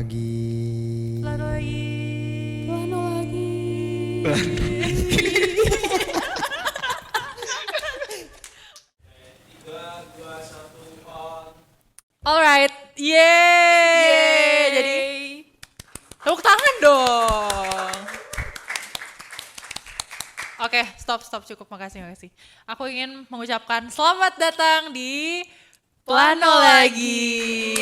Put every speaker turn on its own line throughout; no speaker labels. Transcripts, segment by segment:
lagi.
Alright, yeay. Jadi tepuk tangan dong. Oke, stop, cukup, makasih. Aku ingin mengucapkan selamat datang di Plano lagi.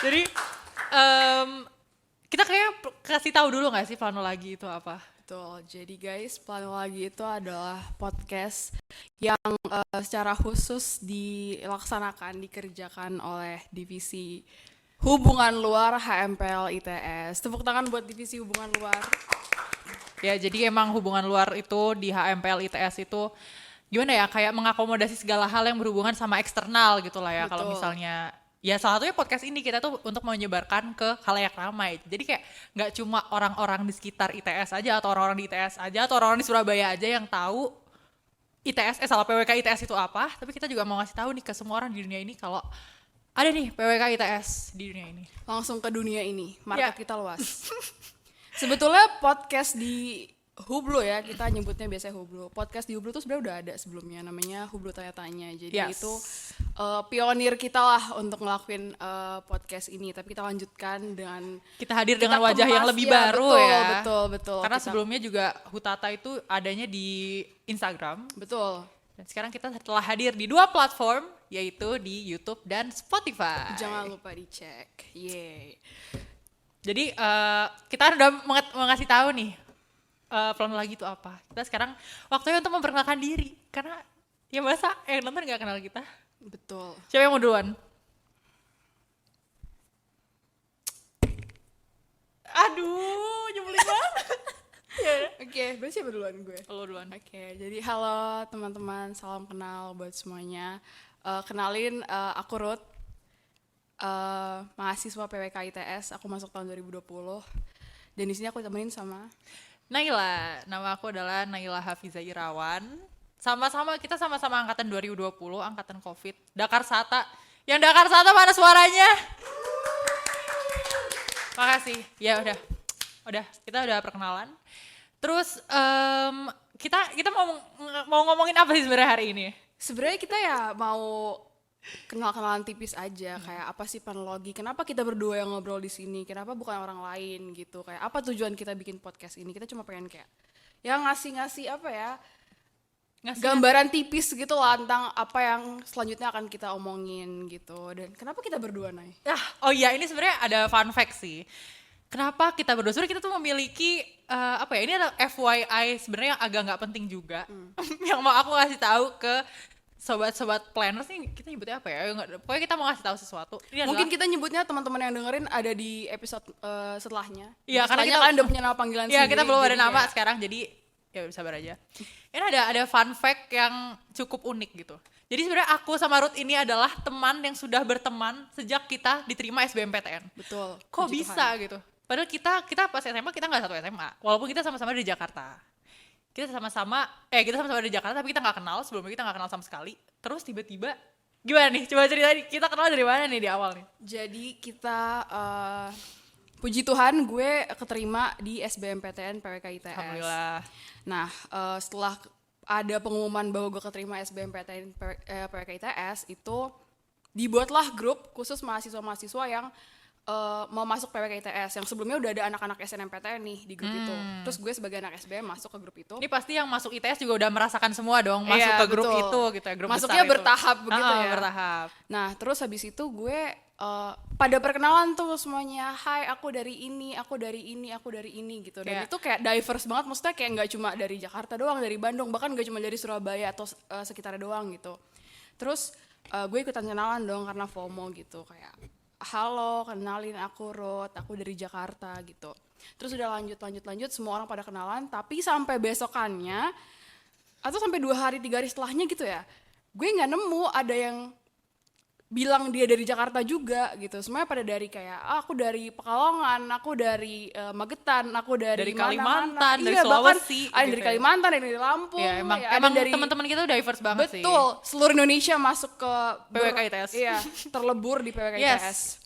Jadi kita kayak kasih tahu dulu nggak sih Plano lagi itu apa?
Betul, jadi guys, Plano lagi itu adalah podcast yang secara khusus dikerjakan oleh divisi hubungan luar HMPL ITS. Tepuk tangan buat divisi hubungan luar.
Ya, jadi emang hubungan luar itu di HMPL ITS itu gimana ya, kayak mengakomodasi segala hal yang berhubungan sama eksternal gitu lah ya. Kalau misalnya ya salah satunya podcast ini kita tuh untuk menyebarkan ke khalayak ramai. Jadi kayak nggak cuma orang-orang di sekitar ITS aja atau orang-orang di ITS aja atau orang-orang di Surabaya aja yang tahu PWK ITS itu apa, tapi kita juga mau ngasih tahu nih ke semua orang di dunia ini kalau ada nih PWK ITS di dunia ini.
Langsung ke dunia ini, market kita luas. Sebetulnya podcast di Hublo ya, kita nyebutnya biasanya Hublo. Podcast di Hublo tuh sebenarnya udah ada sebelumnya, namanya Hublo Tanya-Tanya. Jadi itu pionir kita lah untuk ngelakuin podcast ini. Tapi kita lanjutkan dengan
kita hadir dengan wajah yang lebih baru ya.
Betul.
Karena sebelumnya juga Hutata itu adanya di Instagram.
Betul.
Dan sekarang kita telah hadir di 2 platform, yaitu di YouTube dan Spotify.
Jangan lupa dicek. Yeay.
Jadi kita udah mengasih tahu nih Plano lagi itu apa. Kita sekarang waktunya untuk memperkenalkan diri. Karena ya masa yang nonton gak kenal kita.
Betul.
Siapa yang mau duluan? Aduh, nyebelin banget.
Oke, berarti siapa duluan gue?
Lo duluan.
Oke, jadi halo teman-teman, salam kenal buat semuanya. Kenalin, aku Ruth, mahasiswa PWK ITS. Aku masuk tahun 2020. Dan di sini aku ditemenin sama
Naila. Nama aku adalah Naila Hafiza Irawan. Kita sama-sama angkatan 2020, angkatan Covid. Dakar Sata. Yang Dakar Sata mana suaranya? Makasih. Ya udah kita udah perkenalan. Terus kita mau ngomongin apa sih sebenarnya hari ini?
Sebenarnya kita ya mau kenal-kenalan tipis aja, kayak apa sih planologi, kenapa kita berdua yang ngobrol di sini, kenapa bukan orang lain gitu, kayak apa tujuan kita bikin podcast ini. Kita cuma pengen kayak ya ngasih apa ya, gambaran tipis gitu lah tentang apa yang selanjutnya akan kita omongin gitu. Dan kenapa kita berdua, Nay?
Oh iya, ini sebenarnya ada fun fact sih. Kenapa kita berdua? Sebenarnya kita tuh memiliki ini adalah FYI sebenarnya yang agak nggak penting juga. Yang mau aku kasih tahu ke sobat-sobat planners nih, kita nyebutnya apa ya? Pokoknya kita mau ngasih tahu sesuatu.
Mungkin kita nyebutnya teman-teman yang dengerin ada di episode setelahnya.
Iya, karena kita
kan udah punya nama panggilan sendiri.
Iya, kita belum ada nama sekarang, jadi ya sabar aja. Ini ada fun fact yang cukup unik gitu. Jadi sebenarnya aku sama Ruth ini adalah teman yang sudah berteman sejak kita diterima SBMPTN.
Betul.
Kok bisa gitu? Padahal kita pas SMA kita nggak satu SMA, walaupun kita sama-sama dari Jakarta. Kita sama-sama dari Jakarta tapi kita nggak kenal, sebelumnya kita nggak kenal sama sekali. Terus tiba-tiba gimana nih? Coba cerita kita kenal dari mana nih di awal nih?
Jadi kita puji Tuhan gue keterima di SBMPTN PWK ITS.
Alhamdulillah.
Nah, setelah ada pengumuman bahwa gue keterima SBMPTN PWK ITS, itu dibuatlah grup khusus mahasiswa-mahasiswa yang mau masuk PWK ITS. Yang sebelumnya udah ada anak-anak SNMPTN nih di grup itu. Terus gue sebagai anak SBM masuk ke grup itu.
Ini pasti yang masuk ITS juga udah merasakan semua dong, masuk ke grup itu gitu ya, grup
masuknya
besar
bertahap
itu.
begitu ya.
Bertahap.
Nah, terus habis itu gue pada perkenalan tuh semuanya, hai aku dari ini gitu. Dan itu kayak diverse banget, maksudnya kayak nggak cuma dari Jakarta doang, dari Bandung, bahkan nggak cuma dari Surabaya atau sekitarnya doang gitu. Terus gue ikutan kenalan dong karena FOMO gitu, kayak halo, kenalin aku Ruth, aku dari Jakarta gitu. Terus udah lanjut, semua orang pada kenalan, tapi sampai besokannya atau sampai 2 hari 3 hari setelahnya gitu ya, gue nggak nemu ada yang bilang dia dari Jakarta juga gitu. Semuanya pada dari kayak aku dari Pekalongan, aku dari Magetan, aku dari
Kalimantan, dari
Sulawesi,
gitu
dari Kalimantan, dari Lampung.
Ya, emang dari teman-teman kita diverse banget sih.
Betul, seluruh Indonesia masuk ke
PWK ITS.
Iya, terlebur di PWK ITS.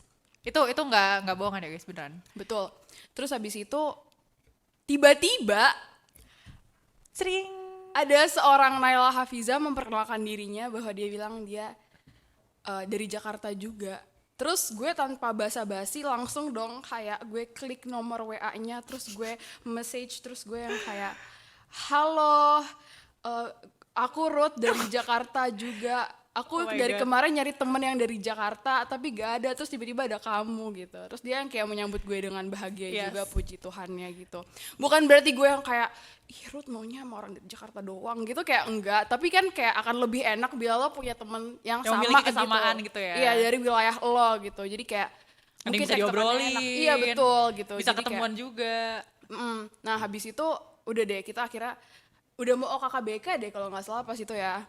Itu nggak bohongan ya guys, beneran.
Betul. Terus habis itu tiba-tiba
Sering.
ada seorang Naila Hafiza memperkenalkan dirinya bahwa dia bilang dia dari Jakarta juga. Terus gue tanpa basa-basi langsung dong kayak gue klik nomor WA-nya, terus gue message, terus gue yang kayak halo, aku Ruth dari Jakarta juga. Aku
Oh my
dari
God.
kemarin nyari temen yang dari Jakarta tapi gak ada, terus tiba-tiba ada kamu gitu. Terus dia yang kayak menyambut gue dengan bahagia
Yes.
juga, puji Tuhannya gitu. Bukan berarti gue yang kayak ih Ruth maunya sama orang dari Jakarta doang gitu, kayak enggak. Tapi kan kayak akan lebih enak bila lo punya temen yang sama
memiliki kesamaan gitu ya.
Iya, dari wilayah lo gitu. Jadi kayak
Ada yang
mungkin
bisa
tektokannya
diobrolin.
enak. Iya betul gitu.
Bisa
Jadi
ketemuan juga.
Nah habis itu udah deh, kita akhirnya udah mau OKKBK deh kalau nggak salah pas itu ya.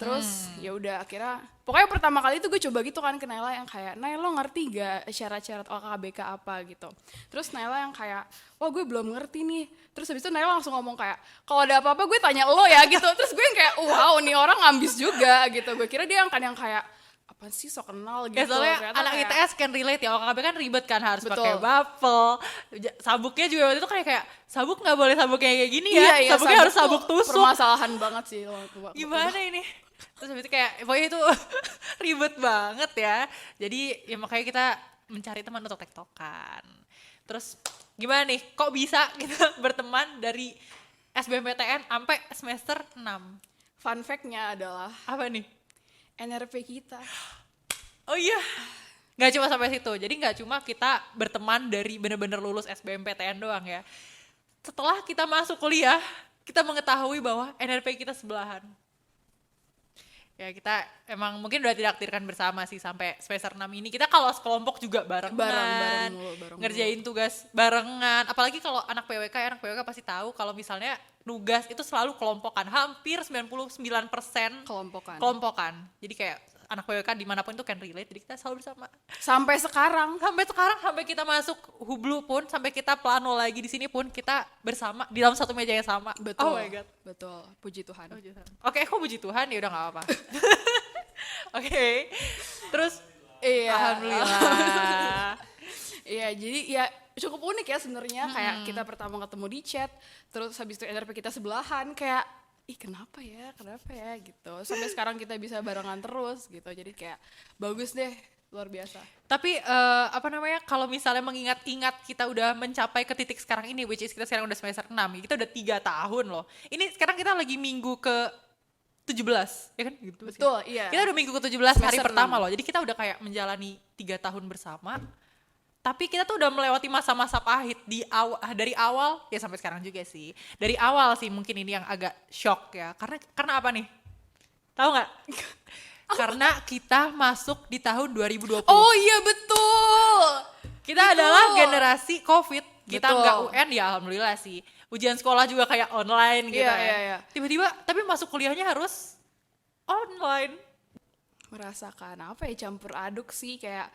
Terus ya udah akhirnya pokoknya pertama kali itu gue coba gitu kan ke Naila yang kayak Naila lo ngerti gak syarat-syarat OKKBK apa gitu. Terus Naila yang kayak wah gue belum ngerti nih. Terus habis itu Naila langsung ngomong kayak kalau ada apa-apa gue tanya lo ya gitu. Terus gue yang kayak wow nih orang ambis juga gitu. Gue kira dia yang kayak apa sih sok kenal gitu.
Ya soalnya
Ternyata
anak
kayak,
ITS can relate ya, OKB kan ribet kan, harus
Betul.
pakai bapel. Sabuknya juga waktu itu kayak sabuk nggak boleh sabuk kayak gini ya.
iya,
Sabuknya harus
tuh
sabuk tusuk.
permasalahan banget sih
Gimana ini? Terus habis itu kayak pokoknya itu ribet banget ya. Jadi ya makanya kita mencari teman untuk tektokan. Terus gimana nih? Kok bisa kita berteman dari SBMPTN sampai semester 6?
Fun fact-nya adalah
Apa nih?
NRP kita.
Oh iya, nggak cuma sampai situ. Jadi nggak cuma kita berteman dari bener-bener lulus SBMPTN doang ya. Setelah kita masuk kuliah, kita mengetahui bahwa NRP kita sebelahan. Ya kita emang mungkin udah tidak aktifkan bersama sih sampai semester 6 ini. Kita kalau sekelompok juga barengan,
Bareng mulu.
ngerjain tugas barengan. Apalagi kalau anak PWK pasti tahu kalau misalnya nugas itu selalu kelompokan. Hampir 99% kelompokan. Jadi kayak anak PWK dimanapun itu can relate, jadi kita selalu bersama.
Sampai sekarang.
Sampai kita masuk Hublu pun, sampai kita plano lagi di sini pun, kita bersama di dalam satu meja yang sama.
Betul.
Oh my God.
Betul. Puji Tuhan.
Oke, aku puji Tuhan, ya udah nggak apa-apa. Oke, terus
Iya.
alhamdulillah.
Iya, jadi ya cukup unik ya sebenarnya, kayak kita pertama ketemu di chat, terus habis itu NRP kita sebelahan, kayak ih kenapa ya gitu. Sampai sekarang kita bisa barengan terus gitu. Jadi kayak bagus deh, luar biasa.
Tapi kalau misalnya mengingat-ingat kita udah mencapai ke titik sekarang ini, which is kita sekarang udah semester 6, kita udah 3 tahun loh. Ini sekarang kita lagi minggu ke 17, ya kan? Gitu,
Betul, iya.
Kita udah minggu ke 17 hari
Semester
pertama
6.
loh. Jadi kita udah kayak menjalani 3 tahun bersama. Tapi kita tuh udah melewati masa-masa pahit dari awal ya sampai sekarang juga sih. Dari awal sih mungkin ini yang agak shock ya. Karena apa nih? Tahu nggak? Karena kita masuk di tahun 2020.
Oh iya betul.
Kita adalah generasi COVID. Kita
Betul.
nggak UN ya alhamdulillah sih. Ujian sekolah juga kayak online gitu
Iya,
ya.
iya.
Tiba-tiba tapi masuk kuliahnya harus online.
Merasakan apa ya, campur aduk sih, kayak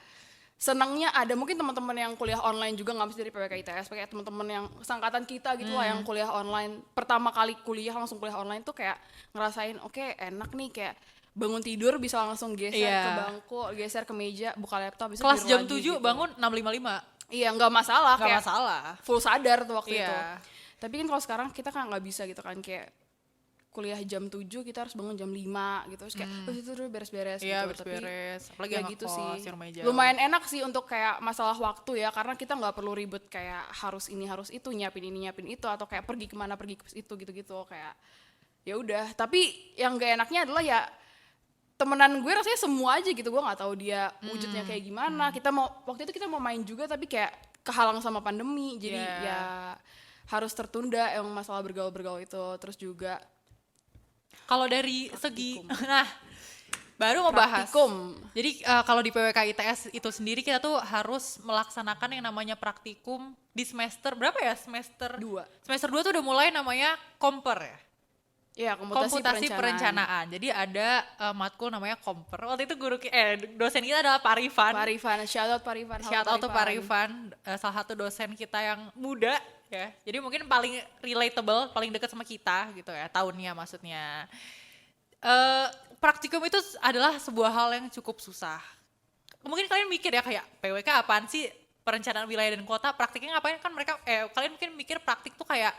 senangnya ada mungkin teman-teman yang kuliah online juga, nggak mesti dari PWK ITS, kayak teman-teman yang seangkatan kita gitu lah yang kuliah online, pertama kali kuliah langsung kuliah online tuh kayak ngerasain oke, enak nih, kayak bangun tidur bisa langsung geser
Iya.
ke bangku, geser ke meja, buka laptop, bisa
Kelas
tidur
jam
lagi
7
gitu.
bangun 6.55.
Iya, nggak masalah,
Nggak
kayak
masalah.
full sadar tuh waktu
Iya.
itu. Tapi kan kalau sekarang kita kan nggak bisa gitu kan, kayak kuliah jam 7 kita harus bangun jam 5 gitu, terus kayak terus itu dulu beres-beres
Iya,
gitu.
beres-beres. Apalagi
Ya
yang
gitu
ngekos,
sih.
yang rumahnya jauh.
Lumayan enak sih untuk kayak masalah waktu ya, karena kita nggak perlu ribet kayak harus ini harus itu, nyiapin ini nyiapin itu, atau kayak pergi kemana pergi ke itu gitu-gitu, kayak ya udah. Tapi yang gak enaknya adalah ya temenan gue rasanya semua aja gitu, gue nggak tahu dia wujudnya kayak gimana. Waktu itu kita mau main juga tapi kayak kehalang sama pandemi, jadi ya harus tertunda yang masalah bergaul itu. Terus juga
kalau dari segi nah baru mau bahas.
praktikum.
Jadi kalau di PWK ITS itu sendiri kita tuh harus melaksanakan yang namanya praktikum di semester berapa ya? Semester
2.
Semester 2 tuh udah mulai namanya komper ya.
Ya,
Komputasi perencanaan. Jadi ada matkul namanya komper. Waktu itu dosen kita adalah Pak Rifan.
Pak Rifan, shout out Pak Rifan. Halo,
Shout out to Pak Rifan, salah satu dosen kita yang muda ya. Jadi mungkin paling relatable, paling dekat sama kita gitu ya, tahunnya maksudnya. Praktikum itu adalah sebuah hal yang cukup susah. mungkin kalian mikir ya kayak PWK apaan sih, perencanaan wilayah dan kota, praktiknya ngapain kan mereka kalian mungkin mikir praktik tuh kayak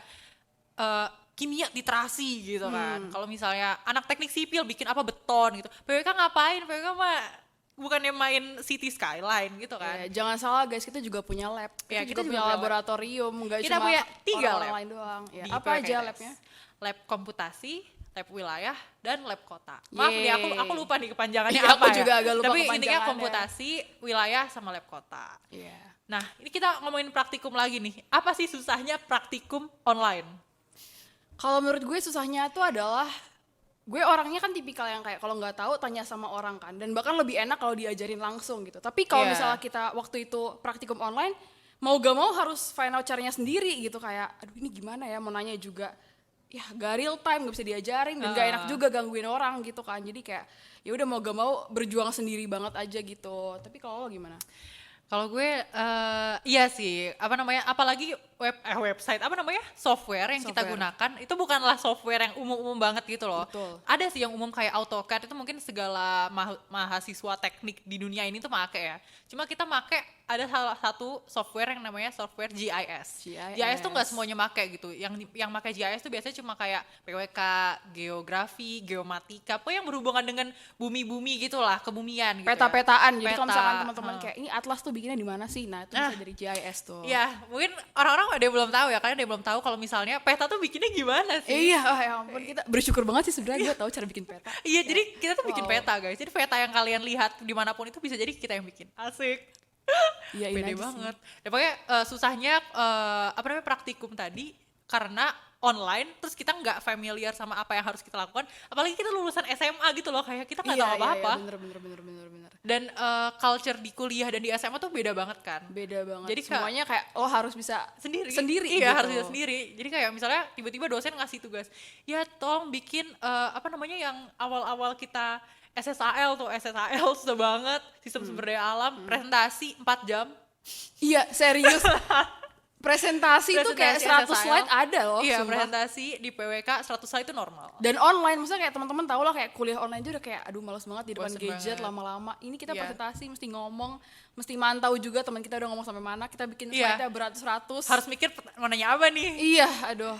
kimia literasi gitu kan. Kalau misalnya anak teknik sipil bikin apa beton gitu. PWK ngapain? PWK mah bukannya main city skyline gitu kan.
Jangan salah guys, kita juga punya lab. Kita juga punya laboratorium, enggak
kita
cuma
punya 3 lab
lain doang.
di
Apa
PWK
aja
ITS.
labnya?
Lab komputasi, lab wilayah, dan lab kota. Maaf nih, aku lupa nih kepanjangannya
Iya,
apa
aku juga agak lupa
Tapi intinya
kepanjangannya.
komputasi, wilayah, sama lab kota.
Iya.
Nah, ini kita ngomongin praktikum lagi nih. Apa sih susahnya praktikum online?
Kalau menurut gue susahnya tuh adalah gue orangnya kan tipikal yang kayak kalau nggak tahu tanya sama orang kan, dan bahkan lebih enak kalau diajarin langsung gitu. Tapi kalau
Iya.
misalnya kita waktu itu praktikum online, mau gak mau harus find out caranya sendiri gitu, kayak aduh ini gimana ya, mau nanya juga ya gak real time, gak bisa diajarin, dan gak enak juga gangguin orang gitu kan. Jadi kayak ya udah mau gak mau berjuang sendiri banget aja gitu. Tapi kalau lo gimana?
Kalau gue iya sih, apa namanya, apalagi website, apa namanya, software yang kita gunakan itu bukanlah software yang umum-umum banget gitu loh.
Betul.
Ada sih yang umum kayak AutoCAD, itu mungkin segala mahasiswa teknik di dunia ini tuh make ya. Cuma kita make ada salah satu software yang namanya software GIS. GIS tuh nggak semuanya make gitu. Yang make GIS tuh biasanya cuma kayak PWK, geografi, geomatika, apa yang berhubungan dengan bumi-bumi gitulah, kebumian gitu.
Peta-petaan. Jadi kalau
Peta,
misalkan teman-teman kayak ini atlas tuh bikinnya di mana sih? Nah, itu bisa dari GIS tuh.
Iya, mungkin orang-orang ada yang belum tahu ya, kalian ada yang belum tahu kalau misalnya peta tuh bikinnya gimana sih?
Iya, ya ampun, kita bersyukur banget sih sebenarnya gue tahu cara bikin peta.
Iya, jadi kita tuh bikin peta guys. Jadi peta yang kalian lihat dimanapun itu bisa jadi kita yang bikin. Asik.
Iya,
Pede banget. Ya, pokoknya susahnya apa namanya, praktikum tadi karena online, terus kita nggak familiar sama apa yang harus kita lakukan. Apalagi kita lulusan SMA gitu loh, kayak kita nggak tahu apa-apa.
Iya, bener.
Dan culture di kuliah dan di SMA tuh beda banget kan.
Beda banget.
Jadi
semuanya kayak lo harus bisa
sendiri
gitu.
iya, harus bisa sendiri. Jadi kayak misalnya tiba-tiba dosen ngasih tugas, ya tolong bikin apa namanya yang awal-awal kita SSAL susah banget, sistem sumber daya alam, presentasi 4 jam.
Iya, serius. Presentasi itu kayak 100
SSIL.
slide ada loh.
Iya,
sumpah.
presentasi di PWK 100 slide itu normal.
Dan online, maksudnya kayak teman-teman tahu lah kayak kuliah online itu udah kayak aduh males banget di depan
Bosen
gadget
banget.
lama-lama. Ini kita
Iya.
presentasi mesti ngomong, mesti mantau juga teman kita udah ngomong sampai mana, kita bikin slide-nya beratus-ratus.
Harus mikir mau nanya apa nih.
Iya, aduh.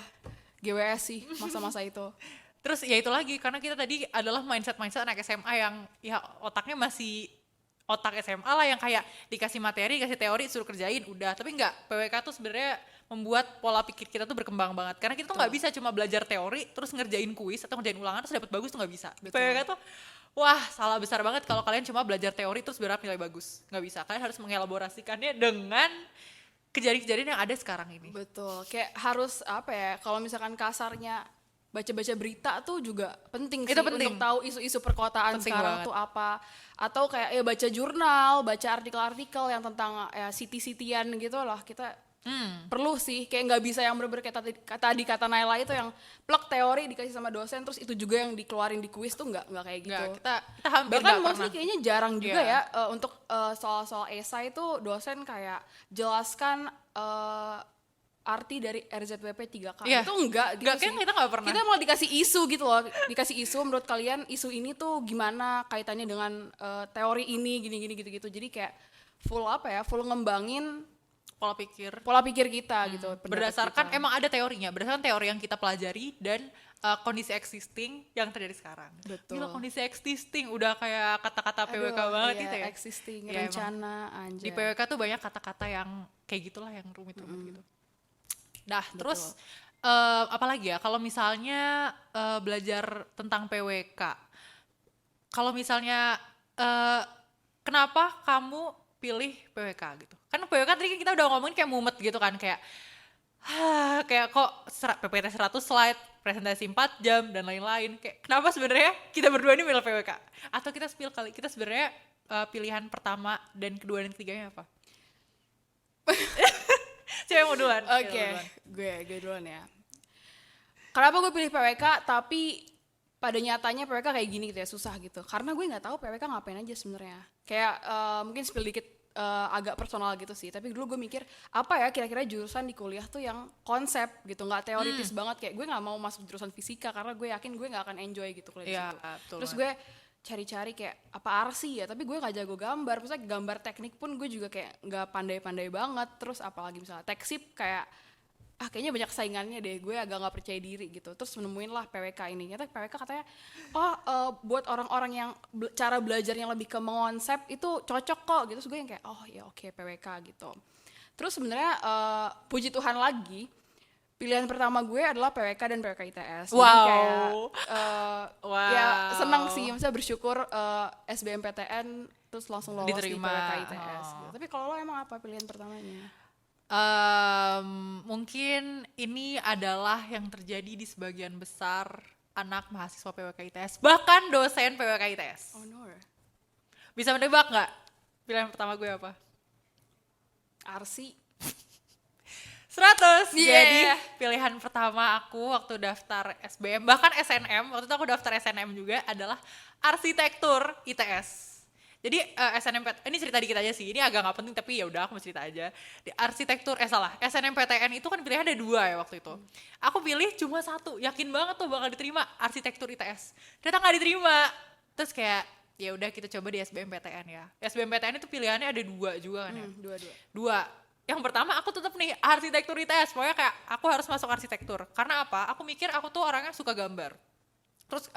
GWS sih masa-masa itu.
Terus ya itu lagi, karena kita tadi adalah mindset anak SMA yang ya otaknya masih otak SMA lah, yang kayak dikasih materi, dikasih teori, suruh kerjain, udah. Tapi enggak, PWK tuh sebenarnya membuat pola pikir kita tuh berkembang banget. Karena kita tuh nggak bisa cuma belajar teori, terus ngerjain kuis atau ngerjain ulangan terus dapat bagus, tuh nggak bisa. PWK tuh, wah salah besar banget kalau kalian cuma belajar teori terus berharap nilai bagus. Nggak bisa, kalian harus mengelaborasikannya dengan kejadian-kejadian yang ada sekarang ini.
Betul, kayak harus apa ya, kalau misalkan kasarnya baca-baca berita tuh juga penting sih.
Itu penting.
Untuk tahu isu-isu perkotaan
Penting
sekarang
banget.
tuh apa. Atau kayak ya baca jurnal, baca artikel-artikel yang tentang ya city-cityan gitu lah. Kita perlu sih, kayak nggak bisa yang bener-bener kayak tadi kata Naila itu yang plek teori dikasih sama dosen terus itu juga yang dikeluarin di kuis tuh nggak kayak gitu.
Nggak, kita hampir
Bahkan
nggak
mostly
pernah.
kayaknya jarang juga
Iya.
ya untuk soal-soal esai itu dosen kayak jelaskan arti dari RZWP 3K.
Iya.
Itu enggak gitu
Nggak,
sih.
kan kita nggak pernah.
Kita malah dikasih isu gitu loh. Dikasih isu, menurut kalian isu ini tuh gimana kaitannya dengan teori ini gini-gini gitu-gitu. Jadi kayak full apa ya? Full ngembangin
Pola pikir
kita gitu. pendapat
berdasarkan
kita.
emang ada teorinya, berdasarkan teori yang kita pelajari dan kondisi existing yang terjadi sekarang.
Betul.
Gila, kondisi existing udah kayak kata-kata PWK
Aduh,
banget
iya,
gitu ya.
existing,
Iya, emang.
rencana, anjay.
Di PWK tuh banyak kata-kata yang kayak gitulah, yang rumit-rumit gitu. Nah, terus apalagi ya, kalau misalnya belajar tentang PWK, kalau misalnya kenapa kamu pilih PWK gitu? Kan PWK tadi kan kita udah ngomongin kayak mumet gitu kan, kayak kayak kok PPT 100 slide, presentasi 4 jam dan lain-lain. Kayak kenapa sebenarnya kita berdua ini milih PWK? Atau kita spill kali, kita sebenarnya pilihan pertama dan kedua dan ketiganya apa? Siapa yang mau duluan?
Oke, gue duluan ya. Kenapa gue pilih PWK tapi pada nyatanya PWK kayak gini gitu ya, susah gitu. Karena gue nggak tahu PWK ngapain aja sebenarnya. Kayak mungkin spill dikit agak personal gitu sih. Tapi dulu gue mikir apa ya kira-kira jurusan di kuliah tuh yang konsep gitu, nggak teoritis banget. Kayak gue nggak mau masuk jurusan fisika karena gue yakin gue nggak akan enjoy gitu kuliah di
Iya,
situ.
betul
Terus
banget.
gue cari-cari kayak apa arsi ya, tapi gue nggak jago gambar. Maksudnya gambar teknik pun gue juga kayak nggak pandai-pandai banget. Terus apalagi misalnya teksip kayak kayaknya banyak saingannya deh, gue agak nggak percaya diri gitu. Terus nemuin lah PWK ini. Ternyata PWK katanya buat orang-orang yang cara belajarnya lebih ke mengonsep itu cocok kok gitu. Terus gue yang kayak ya oke, PWK gitu. Terus sebenarnya puji Tuhan lagi, pilihan pertama gue adalah PWK dan PWK ITS.
Wow.
Jadi kayak
Wow.
ya senang sih, maksudnya bersyukur SBMPTN terus langsung lolos
Diterima.
di PWK ITS gitu. Tapi kalau lo emang apa pilihan pertamanya?
Mungkin ini adalah yang terjadi di sebagian besar anak mahasiswa PWK ITS, bahkan dosen PWK ITS.
Oh no.
Bisa menebak nggak pilihan pertama gue apa?
Arsi.
100.
Yeah.
Jadi pilihan pertama aku waktu daftar SBM, bahkan SNM, waktu itu aku daftar SNM juga, adalah arsitektur ITS. Jadi ini cerita dikit aja sih, ini agak nggak penting tapi ya udah aku mau cerita aja. Di arsitektur SNMPTN itu kan pilihan ada 2 ya waktu itu. Aku pilih cuma 1, yakin banget tuh bakal diterima, arsitektur ITS. Ternyata nggak diterima. Terus kayak ya udah kita coba di SBMPTN ya. SBMPTN itu pilihannya ada 2 juga kan ya. Dua. Yang pertama aku tetap nih arsitektur ITS, pokoknya kayak aku harus masuk arsitektur. Karena apa? Aku mikir aku tuh orangnya suka gambar. Terus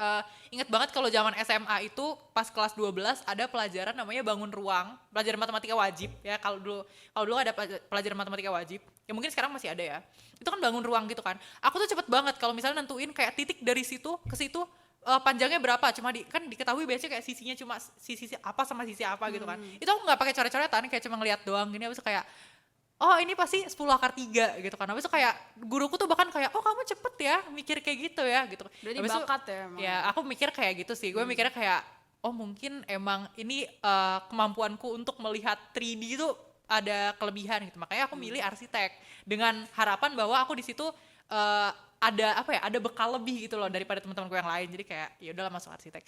inget banget kalau zaman SMA itu pas kelas 12 ada pelajaran namanya bangun ruang, pelajaran matematika wajib ya. Kalau dulu ada pelajaran matematika wajib, ya mungkin sekarang masih ada ya. Itu kan bangun ruang gitu kan. Aku tuh cepet banget kalau misalnya nentuin kayak titik dari situ ke situ panjangnya berapa, cuma kan diketahui biasanya kayak sisinya cuma sisi apa sama sisi apa gitu kan. Itu aku nggak pakai coret-coretan, kayak cuma ngeliat doang gini, habis kayak ini pasti 10 akar 3 gitu kan. Habis itu kayak guruku tuh bahkan kayak kamu cepet ya mikir kayak gitu ya gitu.
Berarti
habis
bakat ya emang.
Ya aku mikir kayak gitu sih. Gue mikirnya kayak mungkin emang ini kemampuanku untuk melihat 3D itu ada kelebihan gitu. Makanya aku milih arsitek dengan harapan bahwa aku di situ ada bekal lebih gitu loh daripada teman-temanku yang lain. Jadi kayak ya udahlah masuk arsitek.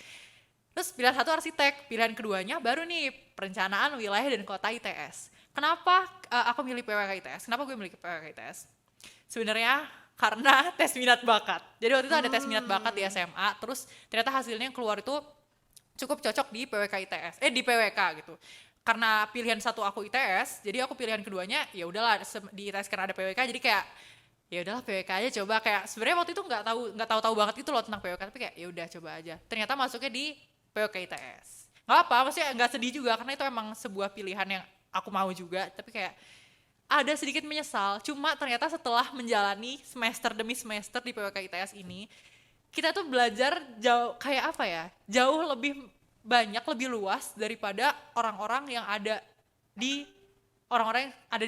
Terus pilihan 1 arsitek, pilihan keduanya baru nih perencanaan wilayah dan kota ITS. Kenapa aku milih PWK ITS? Kenapa gue milih PWK ITS? Sebenarnya karena tes minat bakat. Jadi waktu itu ada tes minat bakat di SMA, terus ternyata hasilnya yang keluar itu cukup cocok di PWK ITS, di PWK gitu. Karena pilihan 1 aku ITS, jadi aku pilihan keduanya ya udahlah di ITS karena ada PWK, jadi kayak ya udahlah PWK aja coba. Kayak sebenarnya waktu itu nggak tahu banget itu loh tentang PWK, tapi kayak ya udah coba aja. Ternyata masuknya di PWK ITS. Nggak apa, maksudnya nggak sedih juga karena itu emang sebuah pilihan yang aku mau juga, tapi kayak ada sedikit menyesal. Cuma ternyata setelah menjalani semester demi semester di PWK ITS ini, kita tuh belajar jauh lebih banyak, lebih luas daripada orang-orang yang ada di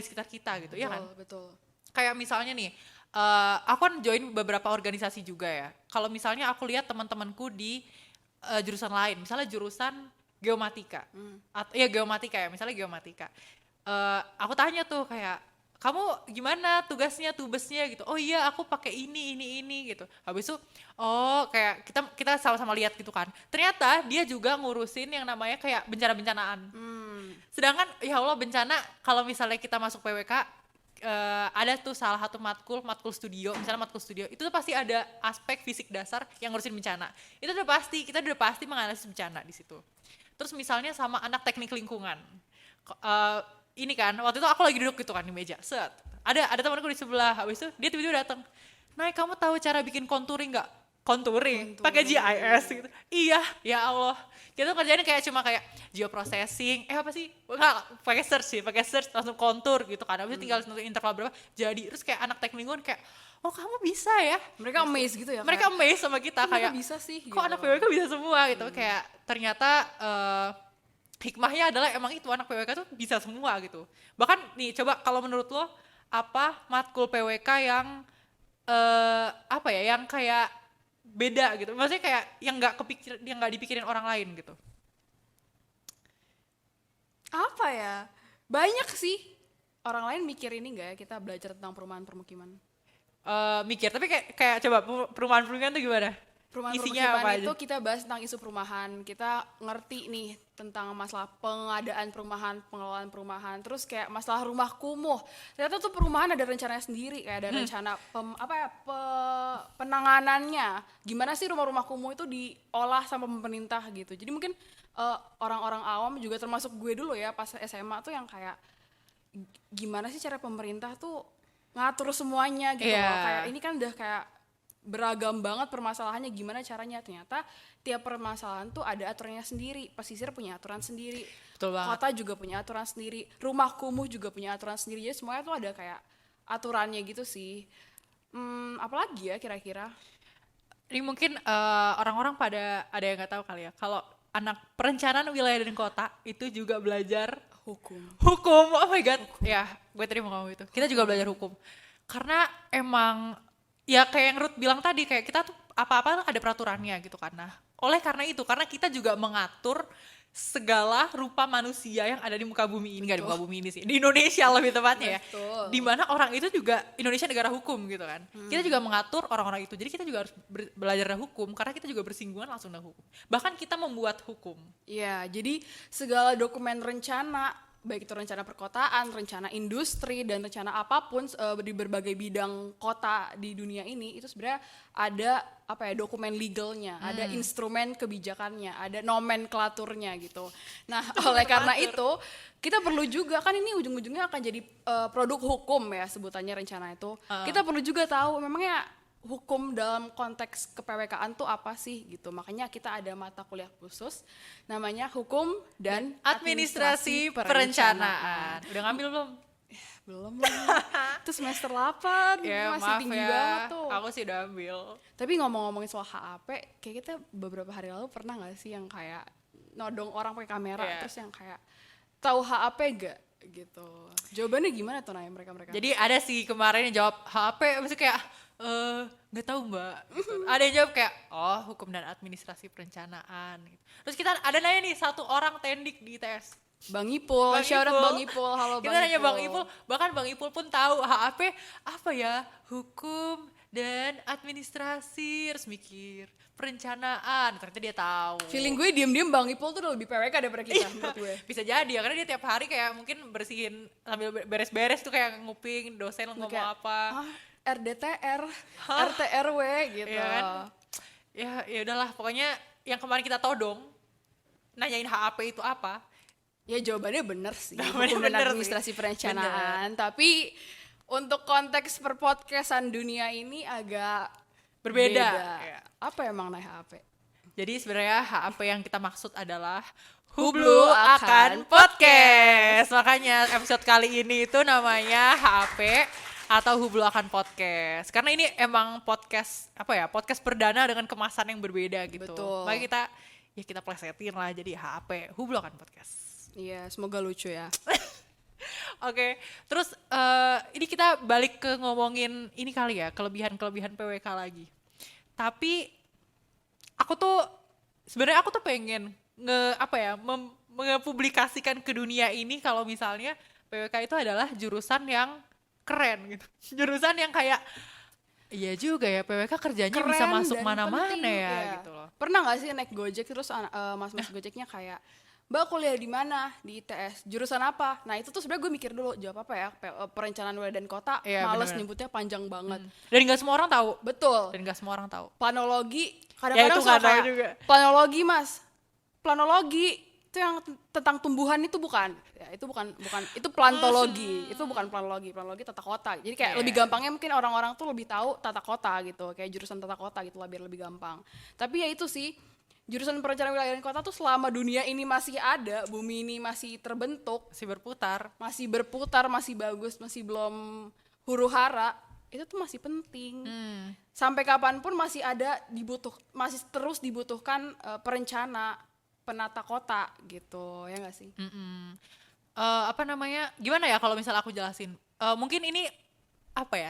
sekitar kita gitu. Betul, ya kan?
Betul.
Kayak misalnya nih, aku kan join beberapa organisasi juga ya. Kalau misalnya aku lihat teman-temanku di jurusan lain, misalnya jurusan geomatika, geomatika ya, misalnya geomatika. Aku tanya tuh kayak, kamu gimana tugasnya, tubesnya gitu. Oh iya, aku pakai ini gitu. Habis itu, kayak kita sama-sama lihat gitu kan. Ternyata dia juga ngurusin yang namanya kayak bencana-bencanaan. Sedangkan ya Allah, bencana kalau misalnya kita masuk PWK, ada tuh salah satu matkul studio, misalnya matkul studio itu tuh pasti ada aspek fisik dasar yang ngurusin bencana. Itu udah pasti, kita udah pasti menganalisis bencana di situ. Terus misalnya sama anak teknik lingkungan, ini kan waktu itu aku lagi duduk gitu kan di meja, ada temanku di sebelah, habis itu dia tiba-tiba datang, Nay, kamu tahu cara bikin contouring nggak? Contouring pakai GIS gitu. Iya, ya Allah, kita kerjain cuma kayak geoprocessing, pakai search langsung kontur gitu kan. Habis itu tinggal nentuin interval berapa jadi. Terus kayak anak teknik lingkungan kayak, kamu bisa ya?
Mereka amazed gitu ya?
Mereka amazed sama kita kayak,
bisa sih?
Kok anak PWK bisa semua gitu. Kayak ternyata hikmahnya adalah emang itu anak PWK tuh bisa semua gitu. Bahkan nih coba kalau menurut lo apa matkul PWK yang yang kayak beda gitu, maksudnya kayak yang nggak dipikirin orang lain gitu.
Apa ya? Banyak sih. Orang lain mikir ini nggak ya, kita belajar tentang perumahan permukiman?
Mikir, tapi kayak coba perumahan tuh gimana?
Perumahan
isinya apa
permukiman
aja?
itu kita bahas tentang isu perumahan. Kita ngerti nih tentang masalah pengadaan perumahan, pengelolaan perumahan. Terus kayak masalah rumah kumuh. Ternyata tuh perumahan ada rencananya sendiri, kayak ada rencana penanganannya. Gimana sih rumah-rumah kumuh itu diolah sama pemerintah gitu. Jadi mungkin orang-orang awam juga termasuk gue dulu ya pas SMA tuh yang kayak gimana sih cara pemerintah tuh ngatur semuanya gitu loh. Kayak ini kan udah kayak beragam banget permasalahannya, gimana caranya. Ternyata tiap permasalahan tuh ada aturannya sendiri. Pesisir punya aturan sendiri,
Betul banget.
kota juga punya aturan sendiri, rumah kumuh juga punya aturan sendiri. Jadi semuanya tuh ada kayak aturannya gitu sih. Apalagi ya kira-kira?
Ini mungkin orang-orang pada ada yang nggak tahu kali ya. Kalau anak perencanaan wilayah dan kota itu juga belajar
Hukum.
Oh my god. Ya, gue tadi mau ngomong itu. Kita juga belajar hukum. Karena emang ya kayak yang Ruth bilang tadi, kayak kita tuh apa-apa ada peraturannya gitu kan. Nah, oleh karena itu, karena kita juga mengatur segala rupa manusia yang ada di muka bumi ini, nggak di muka bumi ini sih, di Indonesia lebih tepatnya ya.
Betul.
Dimana orang itu juga, Indonesia negara hukum gitu kan. Kita juga mengatur orang-orang itu, jadi kita juga harus belajar hukum, karena kita juga bersinggungan langsung dengan hukum. Bahkan kita membuat hukum.
Iya, jadi segala dokumen rencana, baik itu rencana perkotaan, rencana industri, dan rencana apapun di berbagai bidang kota di dunia ini, itu sebenarnya ada dokumen legalnya, ada instrumen kebijakannya, ada nomenklaturnya gitu. Nah, oleh karena itu kita perlu juga, kan ini ujung-ujungnya akan jadi produk hukum ya sebutannya rencana itu. Kita perlu juga tahu memangnya hukum dalam konteks ke-PWK-an tuh apa sih gitu. Makanya kita ada mata kuliah khusus namanya Hukum dan
Administrasi Perencanaan. Udah ngambil belum?
Belum. Itu semester 8,
Ya
masih
maaf
tinggi
ya,
banget tuh.
aku sih udah ambil.
Tapi ngomong-ngomongin soal HAP, kayak kita beberapa hari lalu pernah gak sih yang kayak nodong orang pakai kamera, terus yang kayak tahu HAP gak gitu. Jawabannya gimana tuh Naya mereka-mereka?
Jadi ada sih kemarin yang jawab HP, maksudnya kayak nggak tahu mbak. Gitu. Ada yang jawab kayak hukum dan administrasi perencanaan. Gitu. Terus kita ada nanya nih satu orang tendik di ITS.
Bang Ipul, shout out Bang Ipul, halo
Kita
Bang
nanya
Ipul.
Bang Ipul, bahkan Bang Ipul pun tahu HAP apa ya, hukum dan administrasi, harus mikir perencanaan, ternyata dia tahu.
Feeling gue diem-diem Bang Ipul tuh udah lebih PWK daripada kita menurut gue.
Bisa jadi ya, karena dia tiap hari kayak mungkin bersihin sambil beres-beres tuh kayak nguping dosen ngomong
Kayak,
apa.
RDTR, RTRW gitu.
Ya kan? Ya udahlah, pokoknya yang kemarin kita todong nanyain HAP itu apa.
Ya jawabannya bener sih,
Jawabannya
hukum dan
bener
administrasi
sih.
perencanaan. Tapi untuk konteks perpodcastan dunia ini agak
Berbeda.
beda.
Ya.
Apa emang naik HAP?
Jadi sebenarnya HAP yang kita maksud adalah
Hublu
Hublu
akan
akan podcast. Makanya episode kali ini itu namanya HAP atau Hublu akan podcast. Karena ini emang podcast podcast perdana dengan kemasan yang berbeda gitu.
Betul.
Makanya kita plesetin lah jadi HAP Hublu akan podcast.
Iya, semoga lucu ya.
Oke, terus ini kita balik ke ngomongin ini kali ya, kelebihan-kelebihan PWK lagi. Tapi sebenarnya aku tuh pengen mempublikasikan ke dunia ini kalau misalnya PWK itu adalah jurusan yang keren gitu. Jurusan yang kayak iya juga ya, PWK kerjanya
Keren
bisa masuk
dan
mana-mana
penting,
ya gitu loh.
Pernah gak sih naik Gojek terus mas-mas Gojeknya kayak, Mbak kuliah di mana? Di ITS. Jurusan apa? Nah itu tuh sebenarnya gue mikir dulu jawab apa ya, perencanaan wilayah dan kota.
Iya,
males
bener-bener.
nyebutnya panjang banget.
Dan nggak semua orang tahu.
Betul.
Dan nggak semua orang tahu.
Planologi
Ya,
kadang-kadang
itu
suka
nggak tahu
kayak
juga.
planologi mas, planologi itu yang tentang tumbuhan itu bukan ya, itu bukan itu plantologi, itu bukan planologi tata kota. Jadi kayak
Yeah.
lebih gampangnya mungkin orang-orang tuh lebih tahu tata kota gitu, kayak jurusan tata kota gitu lah biar lebih gampang. Tapi ya itu sih, jurusan perencanaan wilayah dan kota tuh selama dunia ini masih ada, bumi ini masih terbentuk,
Masih berputar.
masih bagus, masih belum huru hara, itu tuh masih penting. Sampai kapanpun masih masih terus dibutuhkan perencana, penata kota gitu, ya nggak sih?
Gimana ya kalau misalnya aku jelasin? Mungkin ini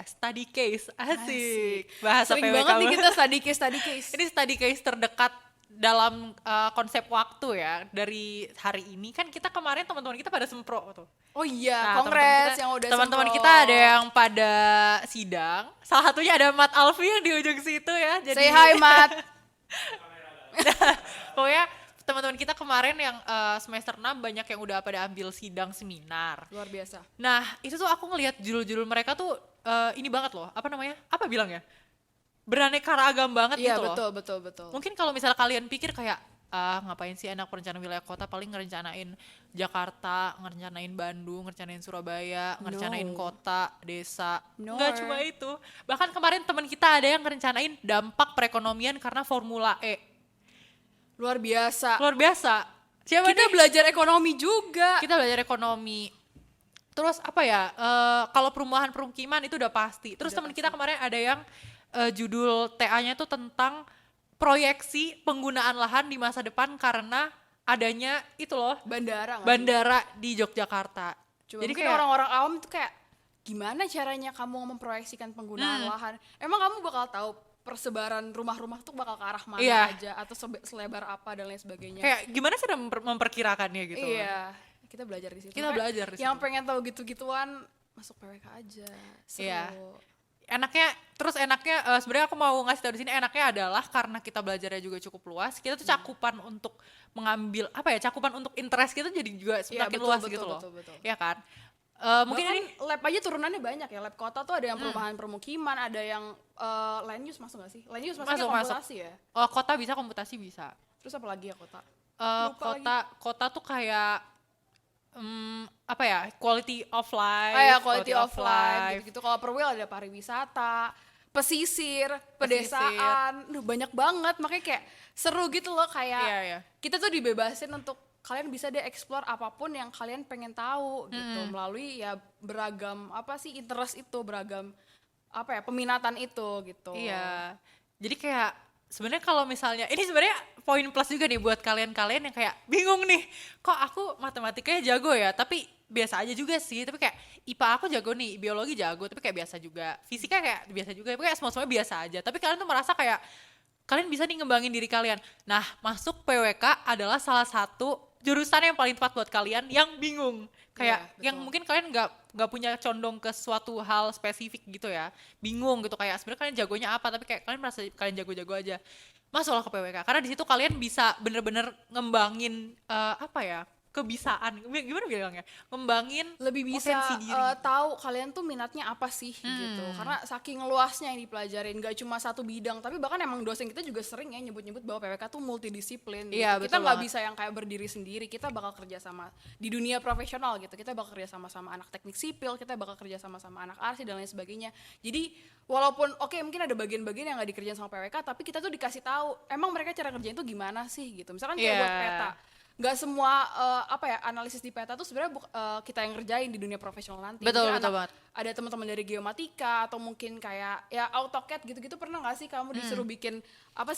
study case, asik. Bahasa
Sering
PWK
banget nih
banget.
kita study case.
Ini study case terdekat dalam konsep waktu ya. Dari hari ini kan kita kemarin teman-teman kita pada sempro tuh.
Oh iya,
Nah,
kongres yang udah
teman-teman
sempro.
kita ada yang pada sidang. Salah satunya ada Mat Alfi yang di ujung situ ya. Jadi
Say hi Mat.
Pokoknya teman-teman kita kemarin yang semester 6 banyak yang udah pada ambil sidang seminar.
Luar biasa.
Nah, itu tuh aku ngelihat judul-judul mereka tuh ini banget loh. Apa namanya? Apa bilang ya? Beraneka ragam banget
Iya,
gitu loh.
betul.
Mungkin kalau misalnya kalian pikir kayak ngapain sih anak perencanaan wilayah kota paling ngerencanain Jakarta, ngerencanain Bandung, ngerencanain Surabaya, ngerencanain
No.
kota, desa.
No.
Nggak cuma itu. Bahkan kemarin teman kita ada yang ngerencanain dampak perekonomian karena Formula E.
Luar biasa.
Luar biasa. Siapa
Kita
nih?
belajar ekonomi juga.
Kita belajar ekonomi. Terus apa ya? Kalau perumahan permukiman itu udah pasti. Terus
Udah
teman
pasti.
kita kemarin ada yang judul TA-nya tuh tentang proyeksi penggunaan lahan di masa depan karena adanya itu loh
Bandara nggak sih?
bandara di Yogyakarta.
Coba
Jadi
mungkin
kayak
orang-orang awam tuh kayak gimana caranya kamu memproyeksikan penggunaan lahan? Emang kamu bakal tahu persebaran rumah-rumah tuh bakal ke arah mana
Iya.
aja atau selebar apa dan lain sebagainya.
kayak gimana sih memperkirakannya gitu.
Iya, kita belajar di situ.
Kita
Makanya
belajar di
yang
situ.
pengen tahu gitu-gituan masuk PWK aja. Seru.
Iya. Enaknya sebenarnya aku mau ngasih tahu di sini enaknya adalah karena kita belajarnya juga cukup luas, kita tuh cakupan untuk mengambil cakupan untuk interest kita jadi juga
Iya,
semakin
betul,
luas
betul,
gitu loh.
betul.
Iya kan? Mungkin
Bahkan
ini
lab aja turunannya banyak ya. Lab kota tuh ada yang perumahan permukiman, ada yang land use masuk gak sih? Land use masuknya
Masuk.
komputasi ya.
kota bisa, komputasi bisa.
Terus apa lagi ya kota?
Kota tuh kayak quality of life.
Oh ya, quality of life gitu-gitu. Kalau perwil ada pariwisata, pesisir, pedesaan, banyak banget. Makanya kayak seru gitu loh kayak
Iya.
kita tuh dibebasin untuk kalian bisa deh explore apapun yang kalian pengen tahu gitu melalui ya beragam interest itu, beragam peminatan itu gitu.
Iya. Jadi kayak sebenarnya kalau misalnya ini sebenarnya poin plus juga nih buat kalian-kalian yang kayak bingung nih, kok aku matematikanya jago ya, tapi biasa aja juga sih, tapi kayak IPA aku jago nih, biologi jago, tapi kayak biasa juga, fisika kayak biasa juga, tapi kayak semuanya biasa aja, tapi kalian tuh merasa kayak kalian bisa nih ngembangin diri kalian. Nah, masuk PWK adalah salah satu jurusan yang paling tepat buat kalian yang bingung. Kayak
Iya,
yang
betul.
mungkin kalian nggak punya condong ke suatu hal spesifik gitu ya. Bingung gitu kayak sebenarnya kalian jagonya apa tapi kayak kalian merasa kalian jago-jago aja. Masuklah ke PWK karena di situ kalian bisa bener-bener ngembangin kebisaan. Gimana bilangnya? Ngembangin
Lebih bisa
potensi diri.
tahu kalian tuh minatnya apa sih gitu, karena saking luasnya yang dipelajarin, gak cuma satu bidang, tapi bahkan emang dosen kita juga sering ya nyebut-nyebut bahwa PWK tuh multidisiplin gitu.
Iya,
Kita
betul
nggak
banget.
bisa yang kayak berdiri sendiri, kita bakal kerja sama di dunia profesional gitu, kita bakal kerja sama anak teknik sipil, kita bakal kerja sama anak arsi dan lain sebagainya. Jadi walaupun mungkin ada bagian-bagian yang nggak dikerjain sama PWK, tapi kita tuh dikasih tahu emang mereka cara kerjain tuh gimana sih gitu. Misalkan kayak
Iya.
buat peta, nggak semua analisis di peta tuh sebenarnya kita yang ngerjain di dunia profesional nanti.
Betul,
Mungkin
betul banget.
ada teman-teman dari geomatika atau mungkin kayak ya AutoCAD gitu-gitu, pernah nggak sih kamu disuruh bikin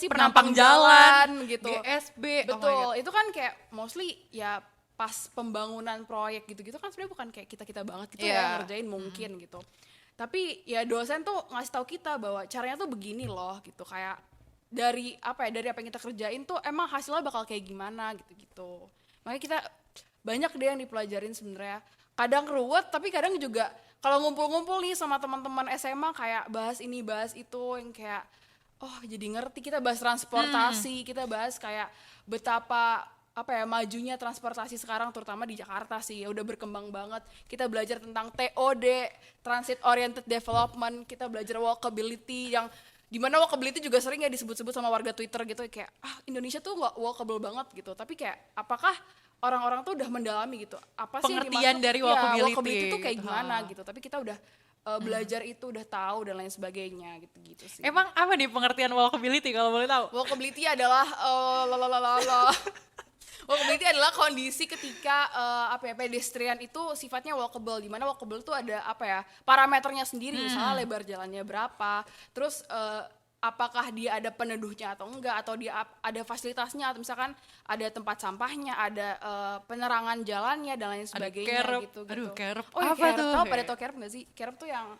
Penampang jalan,
gitu.
GSB. Oh my
Betul,
God.
itu kan kayak mostly ya pas pembangunan proyek gitu-gitu kan sebenarnya bukan kayak kita banget gitu
Iya.
ya ngerjain mungkin gitu. Tapi ya dosen tuh ngasih tahu kita bahwa caranya tuh begini loh gitu, kayak dari apa yang kita kerjain tuh emang hasilnya bakal kayak gimana gitu-gitu. Makanya kita banyak deh yang dipelajarin sebenarnya. Kadang ruwet tapi kadang juga kalau ngumpul-ngumpul nih sama teman-teman SMA kayak bahas ini bahas itu yang kayak jadi ngerti. Kita bahas transportasi, kita bahas kayak betapa majunya transportasi sekarang terutama di Jakarta sih, ya udah berkembang banget. Kita belajar tentang TOD, Transit Oriented Development, kita belajar walkability yang dimana walkability juga sering ya disebut-sebut sama warga Twitter gitu kayak Indonesia tuh nggak walkable banget gitu, tapi kayak apakah orang-orang tuh udah mendalami gitu apa sih yang
Pengertian
dimaksud
dari
ya,
walkability
tuh kayak
gitu.
gimana gitu, tapi kita udah belajar itu, udah tahu dan lain sebagainya gitu sih.
Emang apa nih pengertian walkability kalau boleh tahu?
Walkability adalah walkability adalah kondisi ketika pedestrian itu sifatnya walkable, di mana walkable itu ada parameternya sendiri, misalnya lebar jalannya berapa, terus apakah dia ada peneduhnya atau enggak, atau dia ada fasilitasnya, atau misalkan ada tempat sampahnya, ada penerangan jalannya dan lain sebagainya
kerep.
gitu.
Aduh, kerep.
Oh ya,
Apa
kerep,
tuh?
tau pada tau kerep nggak sih? Kerep tuh yang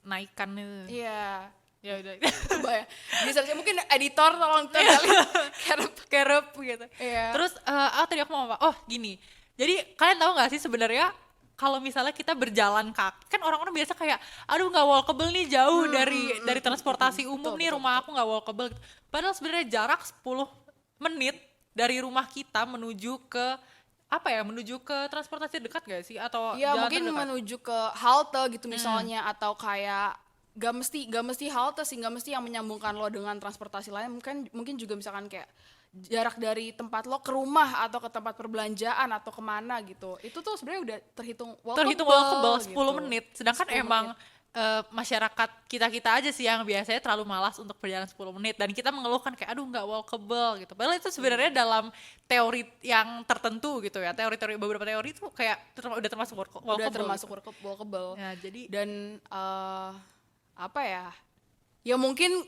Naikan itu.
iya.
Ya udah.
Coba ya. Bisa mungkin editor tolong gali kerep.
Kerep gitu.
Iya.
Terus tadi aku mau apa? Oh, gini. Jadi kalian tahu nggak sih sebenarnya kalau misalnya kita berjalan kaki, kan orang-orang biasa kayak, aduh nggak walkable nih, jauh dari transportasi umum
Betul,
nih,
betul,
rumah aku nggak walkable gitu. Padahal sebenarnya jarak 10 menit dari rumah kita menuju ke apa ya, menuju ke transportasi dekat gak sih, atau
Iya,
jalan
mungkin
terdekat?
menuju ke halte gitu misalnya, atau kayak gak mesti halte sih, gak mesti yang menyambungkan lo dengan transportasi lain. Mungkin juga misalkan kayak jarak dari tempat lo ke rumah atau ke tempat perbelanjaan atau kemana gitu. Itu tuh sebenarnya udah
Terhitung walkable 10
gitu.
menit, sedangkan
10
emang
menit.
masyarakat kita aja sih yang biasanya terlalu malas untuk berjalan 10 menit, dan kita mengeluhkan kayak aduh nggak walkable gitu. Padahal itu sebenarnya dalam teori yang tertentu gitu ya, beberapa teori itu kayak udah termasuk walkable.
Udah termasuk
Gitu.
walkable.
Ya, jadi
Dan apa ya? Ya mungkin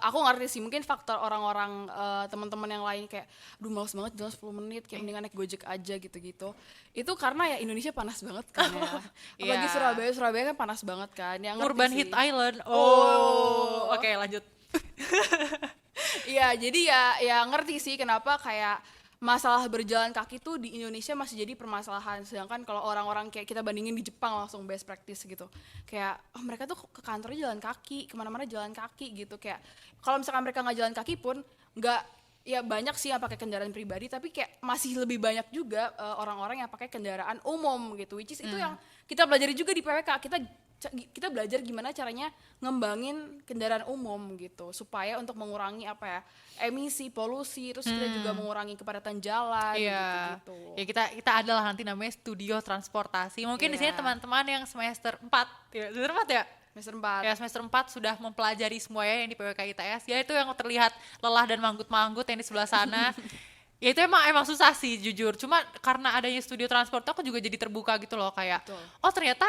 aku ngerti sih, mungkin faktor orang-orang teman-teman yang lain kayak aduh males banget jalan 10 menit, kayak mendingan naik Gojek aja gitu-gitu. Itu karena ya Indonesia panas banget kan ya. Apalagi
Iya.
Surabaya kan panas banget kan. Ya ngerti
Urban
sih.
Heat Island.
Oh.
Oke, lanjut.
Iya, jadi ya ngerti sih kenapa kayak masalah berjalan kaki tuh di Indonesia masih jadi permasalahan. Sedangkan kalau orang-orang kayak kita bandingin di Jepang langsung best practice gitu. Kayak oh mereka tuh ke kantornya jalan kaki, kemana-mana jalan kaki gitu. Kayak kalau misalkan mereka nggak jalan kaki pun nggak, ya banyak sih yang pakai kendaraan pribadi, tapi kayak masih lebih banyak juga orang-orang yang pakai kendaraan umum gitu. Which is itu yang kita pelajari juga di PWK. Kita belajar gimana caranya ngembangin kendaraan umum gitu supaya untuk mengurangi apa ya, emisi, polusi, terus kita juga mengurangi kepadatan jalan
Iya.
gitu-gitu.
Ya kita adalah nanti namanya studio transportasi. Mungkin di sini
Iya.
teman-teman yang semester 4, ya, semester 4 ya?
Semester 4.
Ya, semester 4 sudah mempelajari semuanya yang di PWK ITS. Ya itu yang terlihat lelah dan manggut-manggut yang di sebelah sana. Ya itu emang susah sih jujur. Cuma karena adanya studio transport aku juga jadi terbuka gitu loh, kayak
Betul.
oh ternyata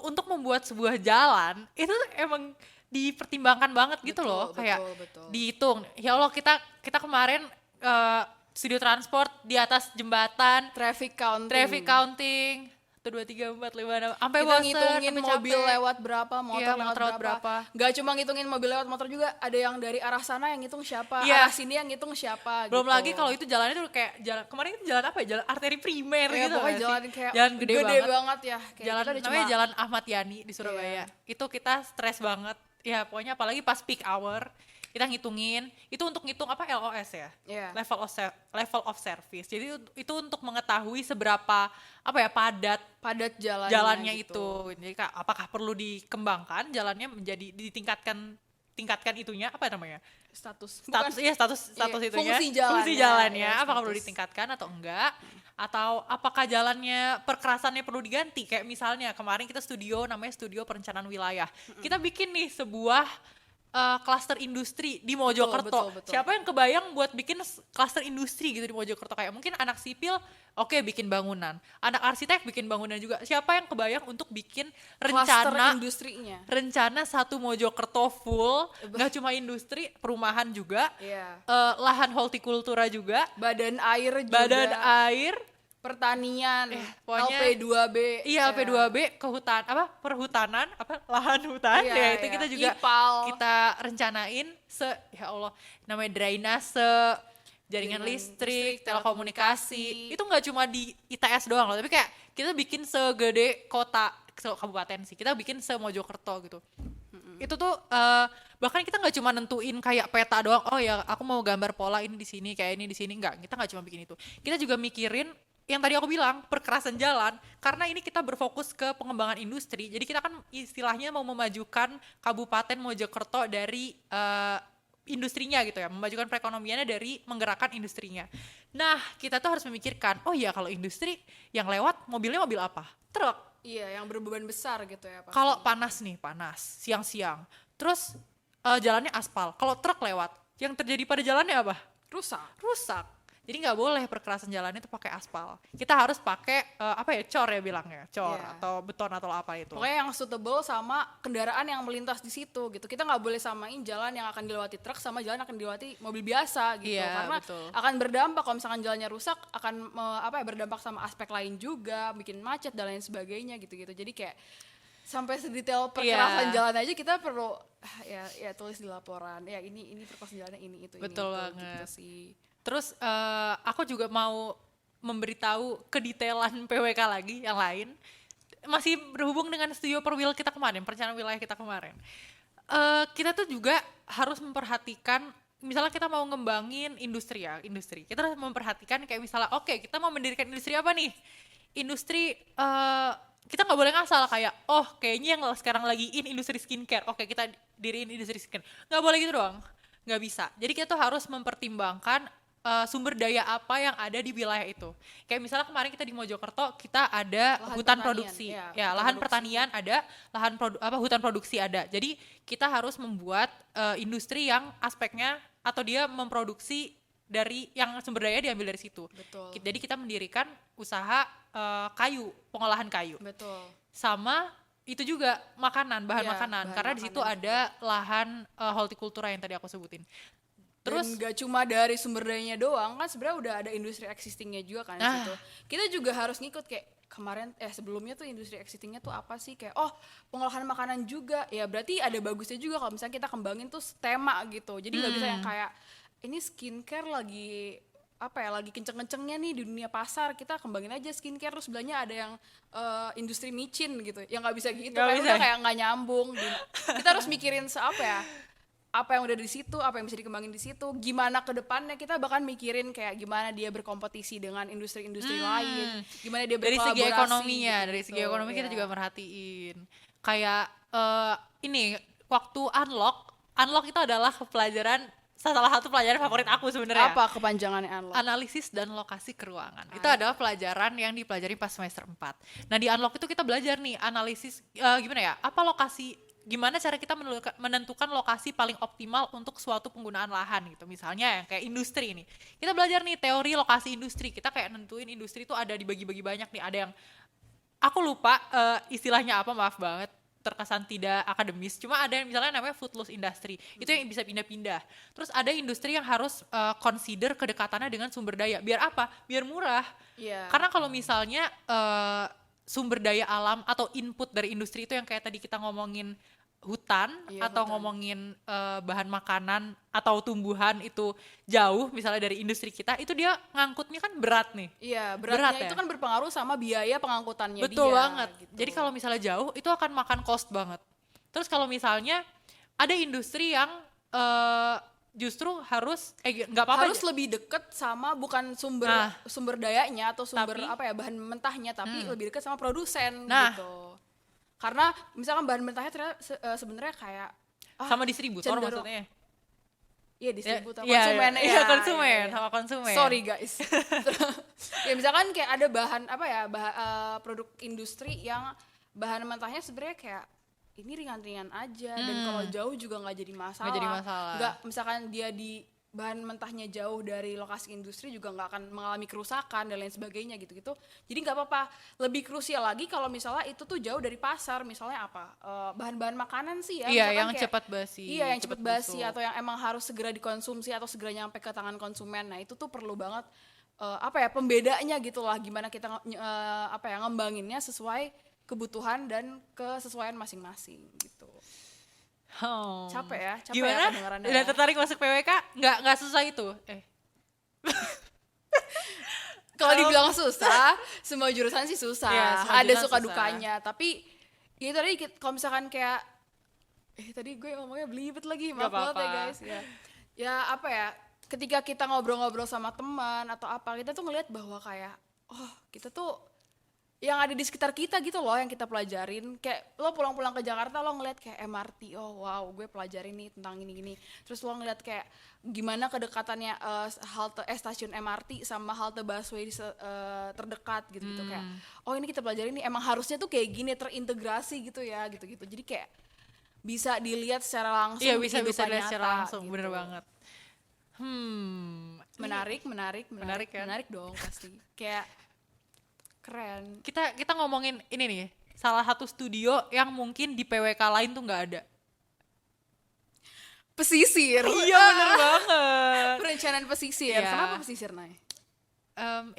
untuk membuat sebuah jalan itu emang dipertimbangkan banget gitu
Betul,
loh, kayak
betul.
dihitung. Ya Allah, kita kemarin studio transport di atas jembatan,
Traffic counting.
traffic counting 1 2 3 4 5 6 sampai
Kita
bosen,
ngitungin
sampai
mobil
capek.
lewat berapa, motor
Iya,
lewat
motor
berapa. Gak cuma ngitungin mobil lewat motor juga, ada yang dari arah sana yang ngitung siapa,
Iya.
arah sini yang ngitung siapa.
Belum
gitu.
lagi kalau itu jalannya tuh kayak jalan kemarin itu jalan apa ya? Jalan arteri primer
Ya,
gitu
pokoknya
nggak
jalan
sih?
kayak
Jalan gede banget.
ya. Kayak
Jalan
kita udah
namanya
cuma-
Jalan Ahmad Yani di Surabaya.
Iya.
Itu kita stres banget. Ya pokoknya apalagi pas peak hour kita ngitungin, itu untuk ngitung apa, LOS ya,
Iya.
level of service. Jadi itu untuk mengetahui seberapa apa ya, padat
padat
jalannya
gitu.
itu. Jadi apakah perlu dikembangkan jalannya, menjadi tingkatkan itunya apa namanya,
Status.
status, iya status
Iya,
itunya,
fungsi jalannya, ya,
apakah perlu
status.
ditingkatkan atau enggak, atau apakah jalannya perkerasannya perlu diganti. Kayak misalnya kemarin kita namanya studio perencanaan wilayah, kita bikin nih sebuah klaster industri di Mojokerto.
betul.
Siapa yang kebayang buat bikin klaster industri gitu di Mojokerto? Kayak mungkin anak sipil oke bikin bangunan, anak arsitek bikin bangunan juga. Siapa yang kebayang untuk bikin
Cluster
rencana
industrinya.
satu Mojokerto full, nggak cuma industri, perumahan juga,
Iya.
lahan hortikultura juga,
Badan air juga.
badan air,
Pertanian.
pokoknya
LP2B.
iya LP2B, perhutanan, lahan hutan,
Iya,
ya itu
iya.
kita juga
IPAL.
kita rencanain ya Allah, namanya drainase, jaringan listrik, telekomunikasi. Itu nggak cuma di ITS doang loh, tapi kayak kita bikin segede kota, kabupaten sih, kita bikin se-Mojokerto gitu. Itu tuh bahkan kita nggak cuma nentuin kayak peta doang, oh ya aku mau gambar pola ini di sini, kayak ini di sini, enggak, kita nggak cuma bikin itu. Kita juga mikirin yang tadi aku bilang, perkerasan jalan, karena ini kita berfokus ke pengembangan industri. Jadi kita kan istilahnya mau memajukan Kabupaten Mojokerto dari industrinya gitu ya, memajukan perekonomiannya dari menggerakkan industrinya. Nah, kita tuh harus memikirkan, oh ya kalau industri yang lewat mobilnya mobil apa? Truk.
Iya, yang berbeban besar gitu ya. Pasti.
Kalau panas, siang-siang, terus jalannya aspal. Kalau truk lewat, yang terjadi pada jalannya apa? Rusak. Jadi nggak boleh perkerasan jalannya itu pakai aspal. Kita harus pakai cor ya bilangnya, cor
Iya.
atau beton atau apa itu.
Pokoknya yang suitable sama kendaraan yang melintas di situ gitu. Kita nggak boleh samain jalan yang akan dilewati truk sama jalan yang akan dilewati mobil biasa gitu.
Iya,
Karena
betul.
akan berdampak kalau misalkan jalannya rusak, akan berdampak sama aspek lain juga, bikin macet dan lain sebagainya gitu-gitu. Jadi kayak sampai sedetail perkerasan jalan aja kita perlu ya tulis di laporan. Ya ini perkerasan jalannya ini itu
Betul
ini,
banget.
gitu sih.
Terus aku juga mau memberitahu kedetailan PWK lagi yang lain. Masih berhubung dengan studio perwil kita kemarin, perencanaan wilayah kita kemarin. Kita tuh juga harus memperhatikan, misalnya kita mau ngembangin industri. Kita harus memperhatikan kayak misalnya, oke, kita mau mendirikan industri apa nih? Industri, kita nggak boleh ngasal kayak, oh kayaknya yang sekarang lagi industri skincare, oke kita diriin industri skincare. Nggak boleh gitu doang, nggak bisa. Jadi kita tuh harus mempertimbangkan sumber daya apa yang ada di wilayah itu. Kayak misalnya kemarin kita di Mojokerto, kita ada
Lahan
hutan
pertanian,
produksi. Ya, lahan
produksi.
pertanian ada, hutan produksi ada. Jadi kita harus membuat industri yang aspeknya atau dia memproduksi dari yang sumber daya diambil dari situ.
Betul.
Jadi kita mendirikan usaha kayu, pengolahan kayu.
Betul.
Sama itu juga makanan, bahan
Iya,
makanan.
bahan
Karena di situ
makanan
ada lahan hortikultura yang tadi aku sebutin.
Terus
Terus
gak cuma dari sumber dayanya doang, kan sebenarnya udah ada industri existingnya juga kan di situ. Kita juga harus ngikut kayak kemarin sebelumnya tuh industri existingnya tuh apa sih, kayak oh pengolahan makanan juga, ya berarti ada bagusnya juga kalau misalnya kita kembangin tuh tema gitu. Jadi nggak bisa yang kayak ini skincare lagi lagi kenceng-kencengnya nih di dunia pasar, kita kembangin aja skincare, terus sebelahnya ada yang industri micin gitu, yang nggak bisa gitu,
Nggak
kayak
bisa.
udah kayak nggak nyambung. Kita harus mikirin apa yang udah di situ, apa yang bisa dikembangin di situ, gimana ke depannya. Kita bahkan mikirin kayak gimana dia berkompetisi dengan industri-industri lain, gimana dia
dari
berkolaborasi
segi ekonominya,
gitu.
dari segi ekonomi kita
Iya.
juga merhatiin. Kayak ini waktu unlock itu adalah pelajaran, salah satu pelajaran favorit aku sebenarnya.
Apa kepanjangannya unlock?
Analisis dan lokasi keuangan. Itu adalah pelajaran yang dipelajari pas semester 4. Nah, di unlock itu kita belajar nih analisis gimana ya? Apa lokasi, gimana cara kita menentukan lokasi paling optimal untuk suatu penggunaan lahan gitu. Misalnya yang kayak industri ini. Kita belajar nih teori lokasi industri. Kita kayak nentuin industri itu ada dibagi-bagi banyak nih. Ada yang aku lupa istilahnya apa, maaf banget, terkesan tidak akademis. Cuma ada yang misalnya namanya foodless industry, itu yang bisa pindah-pindah. Terus ada industri yang harus consider kedekatannya dengan sumber daya. Biar apa? Biar murah.
Iya.
Karena kalau misalnya sumber daya alam atau input dari industri itu yang kayak tadi kita ngomongin hutan,
Iya,
atau
hutan.
ngomongin bahan makanan atau tumbuhan itu jauh misalnya dari industri kita, itu dia ngangkutnya kan berat nih.
Iya,
Berat
beratnya
ya?
itu kan berpengaruh sama biaya pengangkutannya
Betul
dia.
banget.
Gitu.
Jadi kalau misalnya jauh itu akan makan cost banget. Terus kalau misalnya ada industri yang justru harus nggak apa-apa
harus
aja.
lebih deket sama bukan sumber
Nah.
sumber dayanya atau sumber
Tapi-
bahan mentahnya, tapi lebih deket sama produsen
Nah.
gitu. Karena misalkan bahan mentahnya ternyata sebenarnya kayak
Sama distributor
cenderung-
maksudnya.
Iya, distributor,
Iya,
konsumen
iya,
ya.
konsumen,
Iya, iya.
sama konsumen.
Sorry guys. Ya misalkan kayak ada bahan produk industri yang bahan mentahnya sebenarnya kayak ini ringan-ringan aja, dan kalau jauh juga nggak jadi masalah.
Nggak jadi masalah.
Nggak, misalkan dia di bahan mentahnya jauh dari lokasi industri juga nggak akan mengalami kerusakan dan lain sebagainya gitu-gitu. Jadi nggak apa-apa. Lebih krusial lagi kalau misalnya itu tuh jauh dari pasar, misalnya apa? Bahan-bahan makanan sih ya.
Iya,
misalkan
yang
kayak-
cepat basi.
Iya, yang cepat basi
busuk.
atau yang emang harus segera dikonsumsi atau segera nyampe ke tangan konsumen. Nah, itu tuh perlu banget pembedanya gitu lah, gimana kita ngembanginnya sesuai kebutuhan dan kesesuaian masing-masing gitu. Capek ya
Gimana?
kedengarannya
Udah
ya.
tertarik masuk PWK? Nggak susah itu.
Kalau dibilang susah, semua jurusan sih susah.
Iya, semua
Ada
jurusan
suka
susah.
dukanya, tapi ya tadi kalau misalkan kayak tadi gue ngomongnya belibet lagi, maaf
Gak
banget ya
apa-apa.
guys ya. Ya ketika kita ngobrol-ngobrol sama teman atau apa, kita tuh ngelihat bahwa kayak kita tuh yang ada di sekitar kita gitu loh yang kita pelajarin. Kayak lo pulang-pulang ke Jakarta, lo ngeliat kayak MRT, oh wow gue pelajarin nih tentang ini-gini. Terus lo ngeliat kayak gimana kedekatannya stasiun MRT sama halte busway terdekat gitu-gitu. Kayak ini kita pelajarin nih, emang harusnya tuh kayak gini, terintegrasi gitu ya, gitu-gitu. Jadi kayak bisa dilihat secara langsung.
Iya,
di
bisa
kehidupan
dilihat secara
nyata,
langsung,
gitu.
bener banget.
Menarik
kan?
Menarik dong pasti. Kayak keren.
Kita ngomongin ini nih, salah satu studio yang mungkin di PWK lain tuh nggak ada.
Pesisir.
Iya, bener banget.
Perencanaan pesisir.
Iya.
Kenapa pesisir, Nay?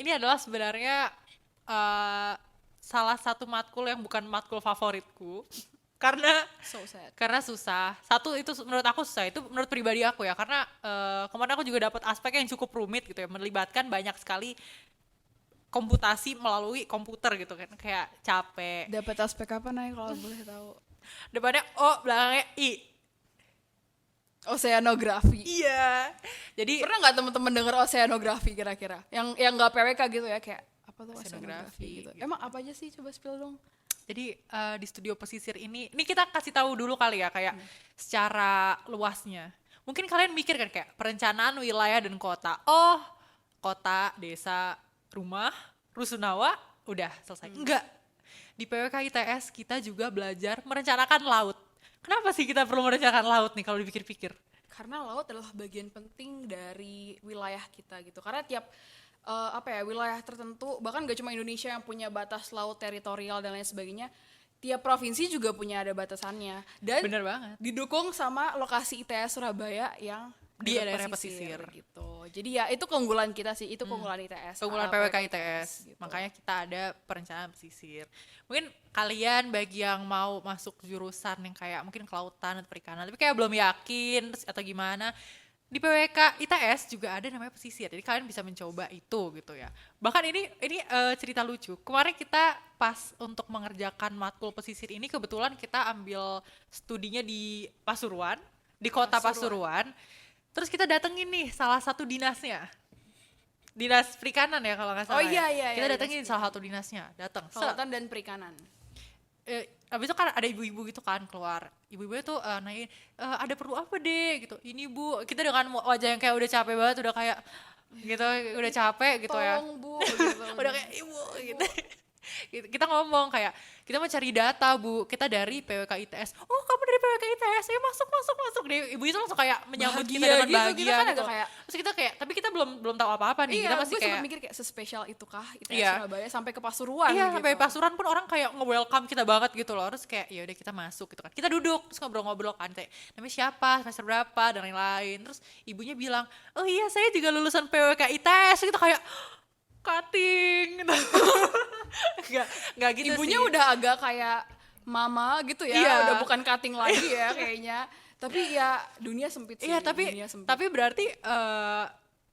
Ini adalah sebenarnya salah satu matkul yang bukan matkul favoritku. Karena
So sad.
susah. Satu, itu menurut aku susah, itu menurut pribadi aku ya, karena kemarin aku juga dapat aspek yang cukup rumit gitu ya, melibatkan banyak sekali komputasi melalui komputer gitu kan, kayak capek.
Dapat aspek apa nih kalau boleh tahu?
Depannya O, belakangnya I.
Oceanografi.
Iya. Jadi
Pernah nggak teman-teman denger oceanografi kira-kira? Yang nggak PWK gitu ya, kayak apa tuh oceanografi gitu. Emang apa aja sih, coba spill dong.
Jadi di studio pesisir ini kita kasih tahu dulu kali ya kayak secara luasnya. Mungkin kalian mikir kan kayak perencanaan wilayah dan kota. Oh, kota, desa, rumah, rusunawa, udah selesai. Enggak. Di PWK ITS kita juga belajar merencanakan laut. Kenapa sih kita perlu merencanakan laut nih kalau dipikir-pikir?
Karena laut adalah bagian penting dari wilayah kita gitu. Karena tiap wilayah tertentu, bahkan gak cuma Indonesia yang punya batas laut teritorial dan lain sebagainya, tiap provinsi juga punya ada batasannya. Dan
Bener banget.
didukung sama lokasi ITS Surabaya yang
Di
dekat
daerah pesisir.
gitu. Jadi ya itu keunggulan kita sih, itu keunggulan ITS.
Keunggulan PWK ITS,
gitu.
makanya kita ada perencanaan pesisir. Mungkin kalian bagi yang mau masuk jurusan yang kayak mungkin kelautan atau perikanan, tapi kayak belum yakin atau gimana, di PWK ITS juga ada namanya pesisir, jadi kalian bisa mencoba itu gitu ya. Bahkan ini cerita lucu, kemarin kita pas untuk mengerjakan matkul pesisir ini kebetulan kita ambil studinya di Pasuruan, di kota Pasuruan. Terus kita datengin nih salah satu dinasnya, dinas perikanan ya kalau nggak salah.
Oh iya, iya,
kita
iya,
datengin salah satu dinasnya, datang.
Kelautan dan perikanan.
Abis itu kan ada ibu-ibu gitu kan keluar, ibu-ibu itu nanyain ada perlu apa deh gitu. Ini Bu, kita dengan wajah yang kayak udah capek banget, udah kayak gitu, udah capek gitu ya.
Tolong Bu, gitu.
Udah kayak ibu gitu. Kita ngomong kayak kita mau cari data Bu, kita dari PWK ITS. Oh kamu dari PWK ITS, ya masuk deh. Ibu itu langsung kayak menyambut kita dengan
gitu,
bahagia
kita kan
gitu.
agak kayak,
Terus kita kayak, tapi kita belum tahu apa-apa nih.
iya,
Kita masih
gue
kayak
sempat mikir kayak sespesial itukah ITS
Iya.
Surabaya sampai ke Pasuruan
iya,
gitu.
sampai Pasuruan pun orang kayak nge-welcome kita banget gitu loh. Terus kayak ya udah kita masuk gitu kan. Kita duduk terus ngobrol-ngobrol kan kayak namanya siapa, semester berapa dan lain-lain. Terus ibunya bilang, "Oh iya, saya juga lulusan PWK ITS." Gitu kayak cutting gitu. Enggak gitu
Ibunya
sih.
udah agak kayak mama gitu ya,
Iya.
udah bukan cutting lagi ya kayaknya. Tapi ya dunia sempit sih.
Iya,
dunia sempit.
tapi berarti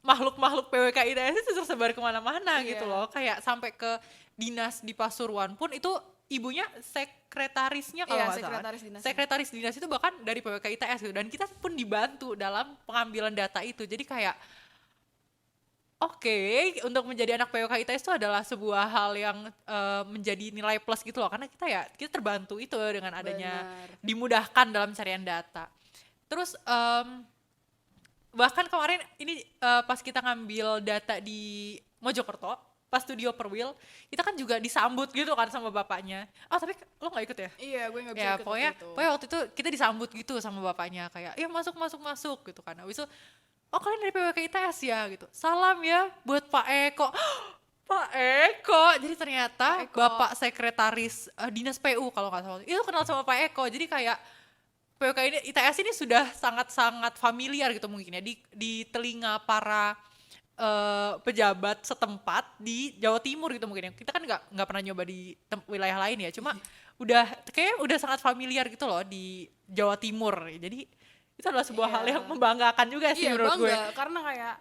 makhluk-makhluk PWK ITS itu tersebar kemana-mana
Iya.
gitu loh. Kayak sampai ke dinas di Pasuruan pun itu ibunya sekretarisnya kalau
Iya,
nggak salah.
sekretaris dinas.
Sekretaris dinas itu bahkan dari PWK ITS gitu. Dan kita pun dibantu dalam pengambilan data itu. Jadi kayak oke, untuk menjadi anak PWK ITS itu adalah sebuah hal yang menjadi nilai plus gitu loh. Karena kita terbantu itu dengan adanya
Benar.
dimudahkan dalam carian data. Terus bahkan kemarin ini pas kita ngambil data di Mojokerto, pas studio Perwil, kita kan juga disambut gitu kan sama bapaknya. Oh tapi lo nggak ikut ya?
Iya, gue nggak bisa
Ya
ikut
pokoknya
waktu
waktu itu kita disambut gitu sama bapaknya kayak ya masuk gitu kan. Habis itu oh kalian dari PWK ITS ya gitu. Salam ya buat Pak Eko. Pak Eko. Jadi ternyata
Pak Eko.
Bapak Sekretaris Dinas PU kalau nggak salah. Itu kenal sama Pak Eko. Jadi kayak PWK ini ITS ini sudah sangat-sangat familiar gitu mungkin ya di telinga para pejabat setempat di Jawa Timur gitu mungkin ya. Kita kan nggak pernah nyoba di wilayah lain ya. Cuma udah sangat familiar gitu loh di Jawa Timur. Jadi itu adalah sebuah hal yang membanggakan juga sih
Iya,
menurut gue.
bangga karena kayak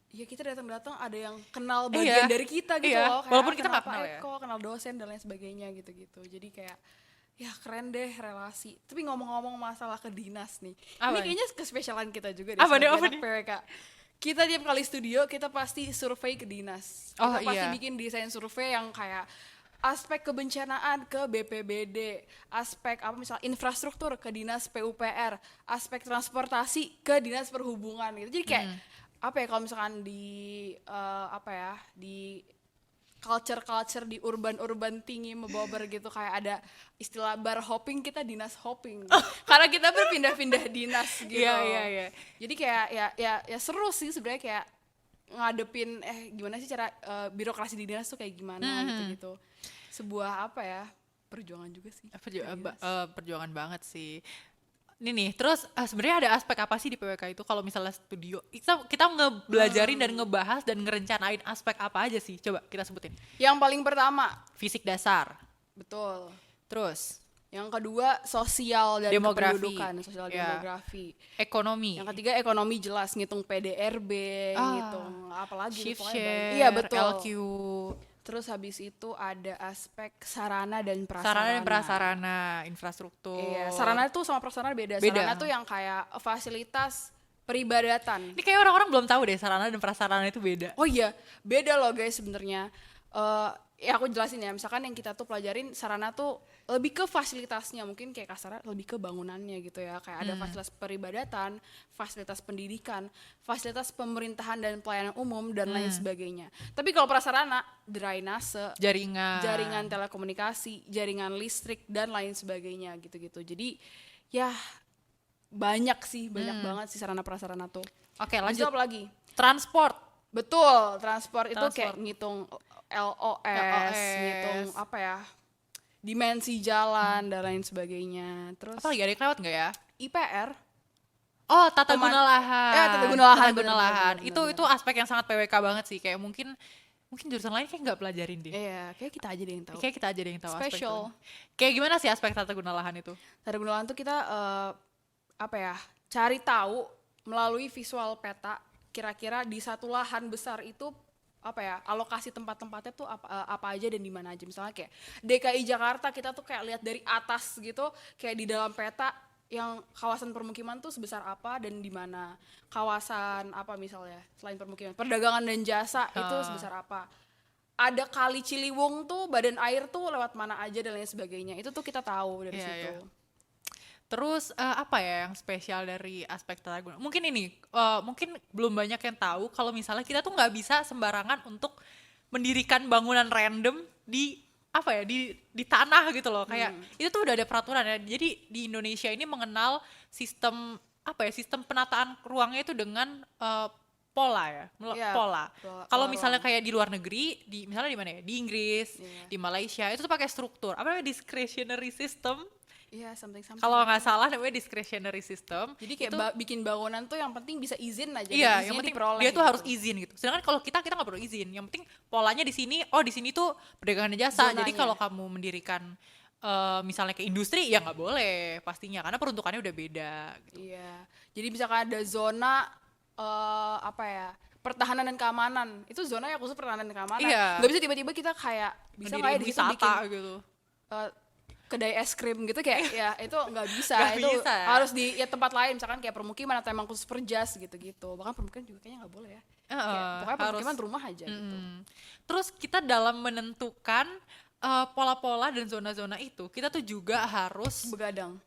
ya kita datang ada yang kenal bagian dari kita gitu
iya.
loh. Kayak,
Walaupun kita nggak
Pak
kenal ya.
Eko, kenal dosen dan lain sebagainya gitu-gitu. Jadi kayak ya keren deh relasi. Tapi ngomong-ngomong masalah ke dinas nih.
Apa
ini
nih?
kayaknya kespesialan kita juga
Apa nih,
sebagai
apa
anak
nih?
PWK. Kita tiap kali studio kita pasti survei ke dinas.
Oh,
Kita pasti
iya.
bikin desain survei yang kayak aspek kebencanaan ke BPBD, aspek apa misal infrastruktur ke dinas PUPR, aspek transportasi ke dinas perhubungan gitu. Jadi kayak apa ya kalau misalkan di di culture di urban tinggi membawa gitu kayak ada istilah bar hopping, kita dinas hopping. Karena kita berpindah-pindah dinas gitu.
Iya.
Jadi kayak ya seru sih sebenarnya kayak ngadepin gimana sih cara birokrasi di dinas tuh kayak gimana gitu. Sebuah apa ya, perjuangan juga sih.
Perjuangan banget sih. Ini nih, terus sebenarnya ada aspek apa sih di PWK itu kalau misalnya studio? Kita ngebelajarin dan ngebahas dan ngerencanain aspek apa aja sih? Coba kita sebutin.
Yang paling pertama,
Fisik dasar.
betul.
Terus
Yang kedua sosial dan
Demografi.
kependudukan, sosial
Ya.
demografi.
Ekonomi.
Yang ketiga ekonomi jelas, ngitung PDRB, ngitung apalagi
Shift
pokoknya banyak.
share,
Iya betul.
LQ.
Terus habis itu ada aspek sarana dan prasarana.
Sarana dan prasarana, infrastruktur.
Iya, sarana itu sama prasarana beda.
Beda.
Sarana tuh yang kayak fasilitas peribadatan.
Ini kayak orang-orang belum tahu deh sarana dan prasarana itu beda.
Oh iya, beda loh guys sebenarnya. Ya aku jelasin ya, misalkan yang kita tuh pelajarin sarana tuh lebih ke fasilitasnya, mungkin kayak kasarnya lebih ke bangunannya gitu ya. Kayak ada fasilitas peribadatan, fasilitas pendidikan, fasilitas pemerintahan dan pelayanan umum dan lain sebagainya. Tapi kalau prasarana, drainase, jaringan telekomunikasi, jaringan listrik dan lain sebagainya gitu-gitu. Jadi ya banyak banget sih sarana prasarana tuh.
Oke,
Lanjut
lanjut.
apa lagi?
Transport.
Betul, transport itu
Transport.
kayak ngitung LOS, ngitung apa ya, dimensi jalan dan lain sebagainya. Terus
Apa lagi, ada yang lewat nggak ya?
IPR,
Oh, tata guna lahan.
Ya, tata guna lahan,
Tata guna
benar,
lahan.
benar,
Itu
benar.
itu aspek yang sangat PWK banget sih. Kayak mungkin jurusan lain kayak nggak pelajarin deh.
iya, kayak kita aja deh yang tahu.
Kayak kita aja deh yang tahu aspek
Special.
itu. Kayak gimana sih aspek tata guna lahan itu?
Tata guna lahan tuh kita apa ya, cari tahu melalui visual peta kira-kira di satu lahan besar itu apa ya, alokasi tempat-tempatnya tuh apa aja dan di mana aja. Misalnya kayak DKI Jakarta, kita tuh kayak lihat dari atas gitu, kayak di dalam peta yang kawasan permukiman tuh sebesar apa dan di mana. Kawasan apa misalnya selain permukiman, perdagangan dan jasa itu sebesar apa. Ada kali Ciliwung tuh badan air tuh lewat mana aja dan lain sebagainya. Itu tuh kita tahu dari
Iya,
situ.
iya. Terus apa ya yang spesial dari aspek tata guna? Mungkin ini, mungkin belum banyak yang tahu kalau misalnya kita tuh nggak bisa sembarangan untuk mendirikan bangunan random di apa ya, di tanah gitu loh. Kayak itu tuh udah ada peraturan ya. Jadi di Indonesia ini mengenal sistem apa ya, sistem penataan ruangnya itu dengan pola ya,
Iya,
pola.
pola
Kalau misalnya
ruang.
kayak di luar negeri, misalnya di mana ya, di Inggris, di Malaysia itu tuh pakai struktur apa namanya, discretionary system.
Iya, something.
Kalau nggak salah namanya discretionary system.
Jadi kayak
itu,
bikin bangunan tuh yang penting bisa izin aja.
iya,
dan
yang
izinnya
penting
diperoleh
dia tuh
gitu.
harus izin gitu. Sedangkan kalau kita nggak perlu izin. Yang penting polanya di sini. Oh, di sini tuh perdagangan dan jasa. Jadi
Zonanya.
kalau kamu mendirikan misalnya ke industri ya nggak boleh pastinya karena peruntukannya udah beda. Gitu.
Iya. Jadi misalkan ada zona apa ya, pertahanan dan keamanan. Itu zona yang khusus pertahanan dan keamanan.
Iya.
Nggak bisa tiba-tiba kita kayak bisa
Ngediriin
kayak di situ bikin
wisata gitu.
kedai es krim gitu kayak ya itu nggak bisa.
Nggak
Itu
bisa.
harus di tempat lain misalkan kayak permukiman atau emang khusus perjas gitu-gitu. Bahkan permukiman juga kayaknya nggak boleh ya. Kayak, pokoknya permukiman rumah aja gitu.
Terus kita dalam menentukan pola-pola dan zona-zona itu, kita tuh juga harus
Begadang.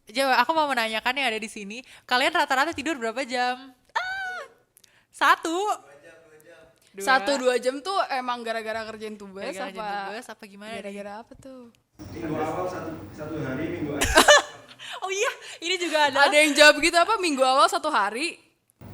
Coba aku mau menanyakan yang ada di sini, kalian rata-rata tidur berapa jam? Satu.
1-2 jam tuh emang gara-gara kerjain tugas
Gara-gara
apa?
kerjain tugas apa gimana nih?
Gara-gara apa tuh?
Minggu awal satu hari, minggu akhir
Oh iya, ini juga ada.
Ada yang jawab gitu apa minggu awal 1 hari,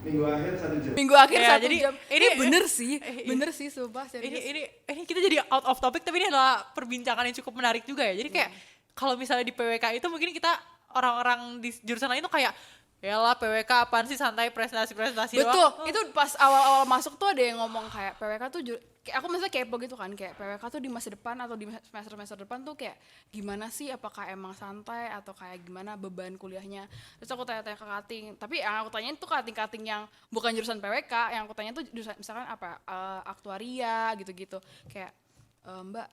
minggu akhir 1 jam.
minggu akhir
Ya,
1
jadi
jam.
ini-
Bener sih, sumpah
ini,
serius.
ini kita jadi out of topic, tapi ini adalah perbincangan yang cukup menarik juga ya. Jadi kayak kalau misalnya di PWK itu mungkin kita orang-orang di jurusan lain tuh kayak yalah PWK apaan sih, santai presentasi
Betul,
doang.
itu pas awal-awal masuk tuh ada yang ngomong kayak PWK tuh kayak aku misalnya kepo gitu kan, kayak PWK tuh di masa depan atau di semester depan tuh kayak gimana sih, apakah emang santai atau kayak gimana beban kuliahnya. Terus aku tanya-tanya ke kating, tapi yang aku tanyain tuh kating-kating yang bukan jurusan PWK, yang aku tanya tuh jurusan misalkan apa, aktuaria gitu-gitu. Kayak Mbak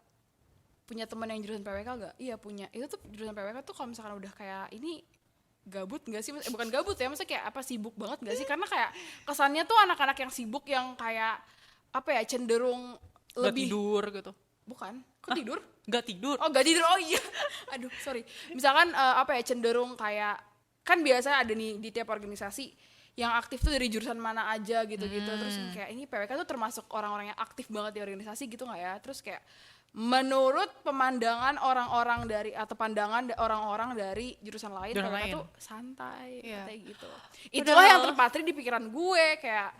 punya teman yang jurusan PWK gak? Iya punya. Itu tuh jurusan PWK tuh kalau misalkan udah kayak ini gabut gak sih? Bukan gabut ya, maksudnya kayak apa, sibuk banget gak sih? Karena kayak kesannya tuh anak-anak yang sibuk yang kayak apa ya, cenderung
Nggak
lebih
tidur gitu.
bukan, kok tidur?
Nggak tidur.
Oh gak tidur, oh iya. Aduh sorry. Misalkan apa ya, cenderung kayak, kan biasanya ada nih di tiap organisasi yang aktif tuh dari jurusan mana aja gitu-gitu. Terus kayak ini PWK tuh termasuk orang-orang yang aktif banget di organisasi gitu gak ya? Terus kayak menurut pemandangan orang-orang dari atau pandangan orang-orang dari jurusan lain,
Jurusan
PWK
lain.
tuh santai,
Iya.
kayak gitu. Itulah
Padahal-
yang terpatri di pikiran gue kayak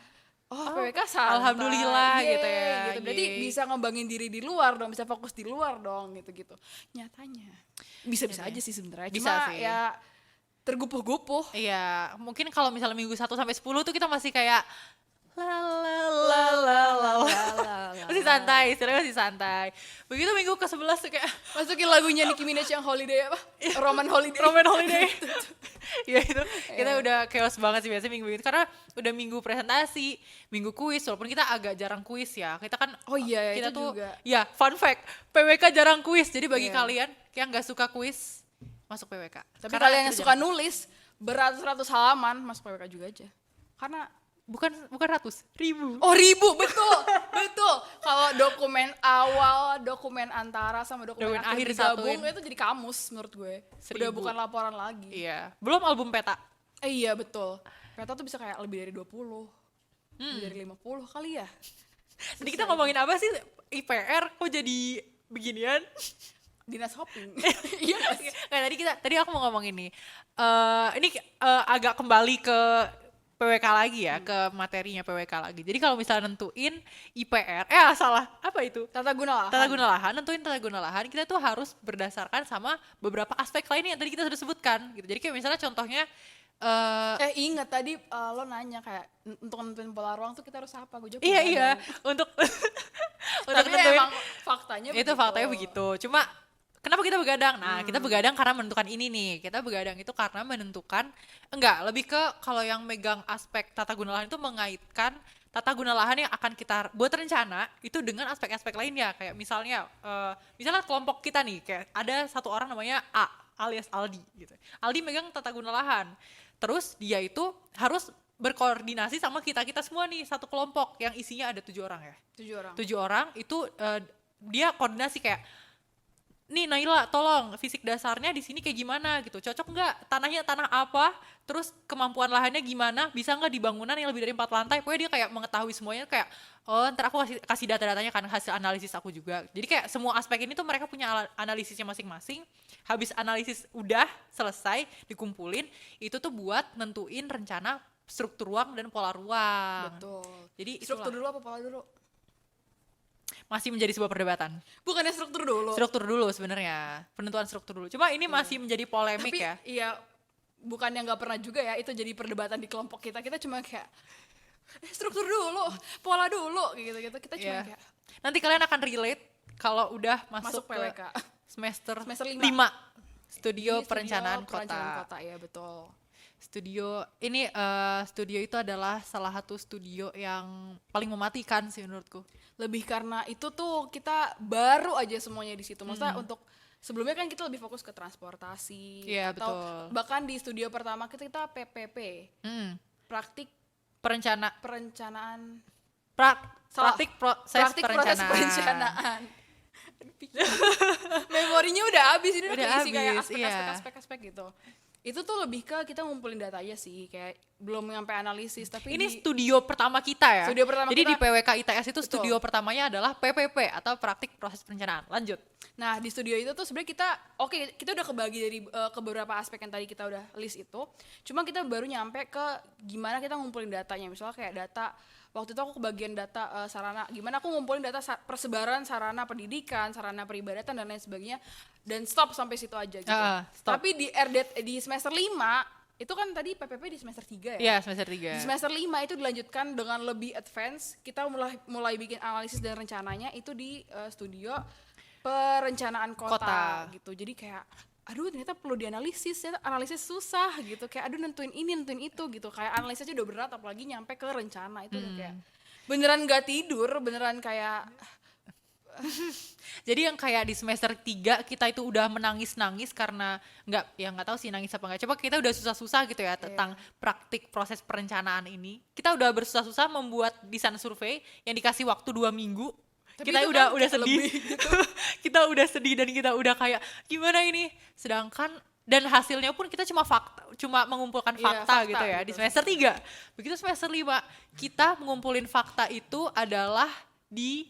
PWK santai.
alhamdulillah
Yeay,
gitu ya,
gitu. Berarti
yeay.
bisa ngembangin diri di luar dong, bisa fokus di luar dong gitu-gitu. Nyatanya bisa-bisa aja sih sebenarnya.
Bisa
Cuma
sih.
ya tergupuh-gupuh.
Iya, mungkin kalau misalnya minggu 1 sampai 10 tuh kita masih kayak Masih santai, istilahnya masih santai. Begitu minggu ke-11 tuh kayak
Masukin lagunya Nicki Minaj yang Holiday apa? Roman Holiday.
Roman Holiday. Ya itu kita udah chaos banget sih biasanya minggu itu karena udah minggu presentasi, minggu kuis walaupun kita agak jarang kuis ya. Kita kan
Oh iya,
kita
itu
tuh
juga.
ya fun fact, PWK jarang kuis. Jadi bagi
Iya.
kalian yang nggak suka kuis masuk PWK.
Tapi
Karena
kalian yang
kita
suka
jarang-
nulis beratus-ratus halaman masuk PWK juga aja. Karena
bukan ratus, ribu.
oh ribu, betul, betul. Kalau dokumen awal, dokumen antara sama dokumen
Dokumen
akhir
akhir
digabung
disatuin.
itu jadi kamus menurut gue. Udah
1000.
bukan laporan lagi.
Iya, belum album peta.
Iya betul. Peta tuh bisa kayak lebih dari 20, lebih dari 50 kali ya.
Jadi kita ngomongin apa sih? IPR kok jadi beginian?
Dinas hopping. Iya nggak sih?
Nggak, tadi aku mau ngomong ini. Ini agak kembali ke PWK lagi ya, ke materinya PWK lagi. Jadi kalau misalnya nentuin IPR, salah, apa itu?
Tata guna lahan.
Tata guna lahan, nentuin tata guna lahan, kita tuh harus berdasarkan sama beberapa aspek lainnya yang tadi kita sudah sebutkan. Gitu. Jadi kayak misalnya contohnya,
Ingat tadi lo nanya kayak untuk nentuin pola ruang tuh kita harus apa? Gue jawab
iya,
begadang.
untuk
Tapi
nentuin,
emang faktanya
itu faktanya begitu. Cuma kenapa kita begadang? Nah, kita begadang karena menentukan ini nih. Kita begadang itu karena menentukan lebih ke kalau yang megang aspek tata guna lahan itu mengaitkan tata guna lahan yang akan kita buat rencana itu dengan aspek-aspek lainnya. Kayak misalnya kelompok kita nih, kayak ada satu orang namanya A alias Aldi gitu. Aldi megang tata guna lahan. Terus dia itu harus berkoordinasi sama kita semua nih, satu kelompok yang isinya ada 7 orang ya.
7 orang.
7 orang itu dia koordinasi kayak, nih Naila tolong fisik dasarnya di sini kayak gimana gitu, cocok nggak tanahnya tanah apa, terus kemampuan lahannya gimana, bisa nggak di bangunan yang lebih dari 4 lantai. Pokoknya dia kayak mengetahui semuanya, kayak ntar aku kasih data-datanya kan hasil analisis aku juga. Jadi kayak semua aspek ini tuh mereka punya analisisnya masing-masing. Habis analisis udah selesai dikumpulin, itu tuh buat nentuin rencana struktur ruang dan pola ruang.
Betul.
Jadi
Struktur
itulah.
dulu apa pola dulu?
Masih menjadi sebuah perdebatan.
Bukannya struktur dulu.
Struktur dulu sebenarnya, penentuan struktur dulu. Cuma ini masih menjadi polemik
Tapi
ya.
iya, bukannya nggak pernah juga ya itu jadi perdebatan di kelompok kita. Kita cuma kayak struktur dulu, pola dulu gitu-gitu. Kita cuma
Iya.
kayak
Nanti kalian akan relate kalau udah masuk,
masuk PWK.
ke semester
Semester
5.
lima.
Studio
Ini
Perencanaan
Perencanaan
Kota.
Kota ya betul.
Studio ini studio itu adalah salah satu studio yang paling mematikan sih menurutku.
Lebih karena itu tuh kita baru aja semuanya di situ. Maksudnya untuk sebelumnya kan kita lebih fokus ke transportasi
Iya,
atau
betul.
bahkan di studio pertama kita PPP, praktik perencanaan Salah.
Praktik proses
praktik proses
perencanaan.
perencanaan. Memorinya udah habis, ini udah
Udah
keisi kayak
habis, iya.
aspek gitu. Itu tuh lebih ke kita ngumpulin data aja sih, kayak belum nyampe analisis tapi
Ini studio pertama kita ya.
Studio pertama
Jadi
kita.
di PWK ITS itu
Betul.
studio pertamanya adalah PPP atau praktik proses perencanaan. Lanjut.
Nah di studio itu tuh sebenarnya kita udah kebagi dari ke beberapa aspek yang tadi kita udah list itu. Cuma kita baru nyampe ke gimana kita ngumpulin datanya. Misalnya kayak data, waktu itu aku kebagian data sarana, gimana aku ngumpulin data persebaran sarana pendidikan, sarana peribadatan dan lain sebagainya. Dan stop sampai situ aja gitu.
Stop.
Tapi di semester 5, itu kan tadi PPP di semester 3 ya?
Iya, semester 3.
Di semester 5 itu dilanjutkan dengan lebih advance. Kita mulai bikin analisis dan rencananya itu di studio perencanaan kota gitu. Jadi kayak aduh ternyata perlu dianalisis, ternyata analisis susah gitu. Kayak aduh nentuin ini, nentuin itu gitu. Kayak analisis aja udah berat apalagi nyampe ke rencana itu udah kayak beneran gak tidur, beneran kayak
Jadi yang kayak di semester 3 kita itu udah menangis-nangis karena nggak tahu sih nangis apa enggak. Coba kita udah susah-susah gitu ya tentang praktik proses perencanaan ini. Kita udah bersusah-susah membuat desain survei yang dikasih waktu 2 minggu.
Tapi
Kita
itu
udah
kan
sedih.
lebih gitu.
Kita udah sedih dan kita udah kayak gimana ini? Sedangkan dan hasilnya pun kita cuma mengumpulkan
Iya,
fakta gitu ya
gitu.
di semester 3. Begitu semester 5 kita mengumpulin fakta itu adalah di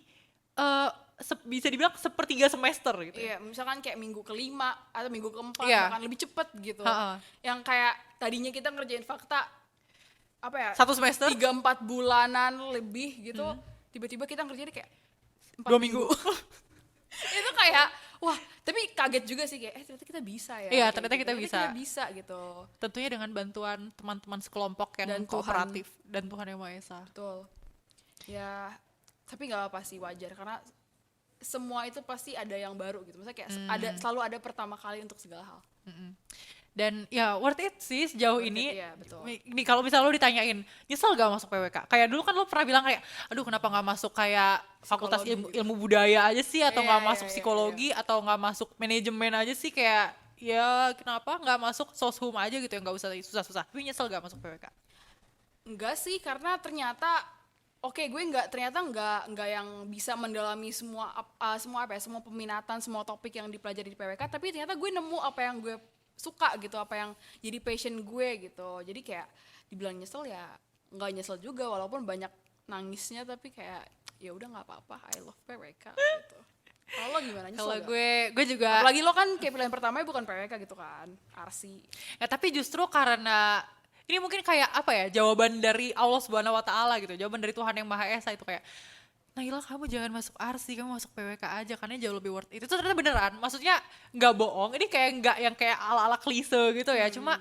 bisa dibilang sepertiga semester gitu ya.
Iya, misalkan kayak minggu ke-5 atau minggu ke-4
Iya.
bahkan lebih cepet gitu.
Ha-ha.
Yang kayak tadinya kita ngerjain fakta apa ya?
1 semester
3-4 bulanan lebih gitu. Tiba-tiba kita ngerjain kayak 4
2 minggu.
Itu kayak wah, tapi kaget juga sih kayak ternyata kita bisa ya.
Iya,
kayak
ternyata
gitu.
kita bisa.
Kita bisa gitu.
Tentunya dengan bantuan teman-teman sekelompok yang
Dan Tuhan.
kooperatif dan Tuhan Yang Maha Esa.
Betul. Ya, tapi nggak apa sih, wajar karena semua itu pasti ada yang baru gitu. Maksudnya kayak selalu ada pertama kali untuk segala hal.
Dan ya worth it sih sejauh
Worth
ini.
it, iya, betul.
Ini kalau misalnya lo ditanyain, nyesel gak masuk PWK? Kayak dulu kan lo pernah bilang kayak, aduh kenapa gak masuk kayak fakultas
Psikologi
ilmu budaya aja sih, atau
Iya,
gak
iya,
masuk
iya,
psikologi, atau gak masuk manajemen aja sih, kayak ya kenapa gak masuk soshum aja gitu ya, gak usah susah-susah. Tapi nyesel gak masuk PWK?
Enggak sih, karena ternyata gue ternyata nggak yang bisa mendalami semua semua peminatan, semua topik yang dipelajari di PWK, tapi ternyata gue nemu apa yang gue suka gitu, apa yang jadi passion gue gitu. Jadi kayak dibilang nyesel ya nggak nyesel juga, walaupun banyak nangisnya, tapi kayak ya udah nggak apa-apa, I love PWK gitu. Kalau lo gimana, nyesel
Kalau
gak?
gue juga.
Apalagi lo kan kayak pilihan pertamanya bukan PWK gitu kan, Arsi.
Ya tapi justru karena ini mungkin kayak apa ya, jawaban dari Allah Subhanahu wa taala gitu. Jawaban dari Tuhan yang Maha Esa itu kayak, Naila kamu jangan masuk Arsi, kamu masuk PWK aja karena jauh lebih worth it. Itu ternyata beneran. Maksudnya nggak bohong. Ini kayak nggak yang kayak ala-ala klise gitu ya. Cuma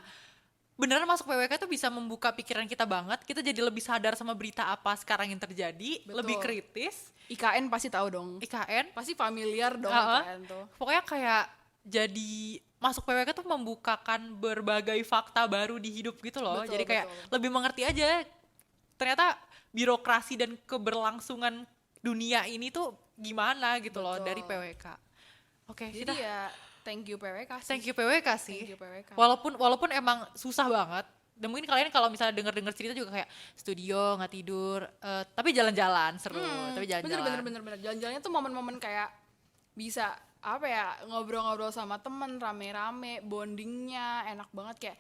beneran masuk PWK tuh bisa membuka pikiran kita banget. Kita jadi lebih sadar sama berita apa sekarang yang terjadi,
Betul.
lebih kritis.
IKN pasti tahu dong.
IKN
Pasti familiar dong
Uh-uh.
IKN tuh.
Pokoknya kayak jadi masuk PWK tuh membukakan berbagai fakta baru di hidup gitu loh.
Betul,
Jadi kayak
betul.
lebih mengerti aja ternyata birokrasi dan keberlangsungan dunia ini tuh gimana gitu loh
Betul.
dari PWK. Oke,
Jadi
kita
ya thank you PWK sih.
thank you PWK sih.
Thank you PWK.
Walaupun emang susah banget. Dan mungkin kalian kalau misalnya denger cerita juga kayak studio nggak tidur, tapi jalan-jalan seru, tapi jalan-jalan.
Bener. Jalan-jalannya tuh momen-momen kayak bisa apa ya, ngobrol-ngobrol sama temen rame-rame, bondingnya enak banget, kayak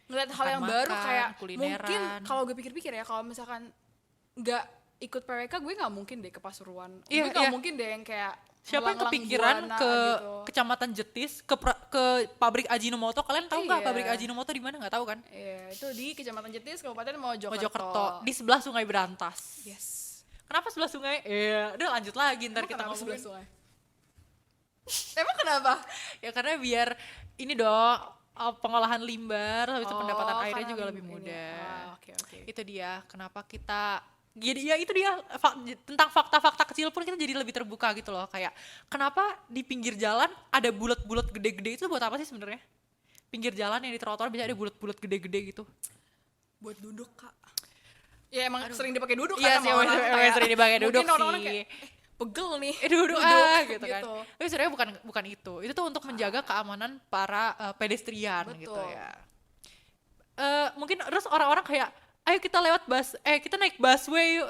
ngeliat hal yang baru,
Makan-makan,
kayak
kulineran.
mungkin kalau gue pikir-pikir ya, kalau misalkan nggak ikut PWK gue nggak mungkin deh ke Pasuruan.
Iya,
Gue nggak
iya.
mungkin deh yang kayak
Siapa yang
ngelang-ngelang
kepikiran
buana
ke
gitu.
Kecamatan Jetis, ke pabrik Ajinomoto? Kalian tahu nggak
Iya.
pabrik Ajinomoto di mana? Nggak tahu kan?
Iya, itu di Kecamatan Jetis, Kabupaten Mojokerto.
Mojokerto, di sebelah Sungai Berantas.
Yes.
Kenapa sebelah sungai? Udah lanjut lagi ntar
Emang
kita
kenapa sebelah
ngomongin.
sungai? Emang kenapa?
Ya karena biar ini dong pengolahan limbah, habis itu
Oh,
pendapatan airnya
karena
juga lebih
ini.
mudah.
Oke.
Itu dia kenapa kita ya itu dia tentang fakta-fakta kecil pun kita jadi lebih terbuka gitu loh, kayak kenapa di pinggir jalan ada bulat-bulat gede-gede, itu buat apa sih sebenarnya? Pinggir jalan yang di trotoar bisa ada bulat-bulat gede-gede gitu.
Buat duduk, Kak. Ya emang sering dipakai duduk
Iya
kan
sih,
sama orang,
emang
kayak
sering dipakai duduk
mungkin orang-orang
sih.
kayak pegel nih.
Duduk gitu kan.
gitu.
Tapi sebenarnya bukan itu. Itu tuh untuk menjaga keamanan para pedestrian gitu
Betul.
ya. Mungkin terus orang-orang kayak ayo kita kita naik busway yuk.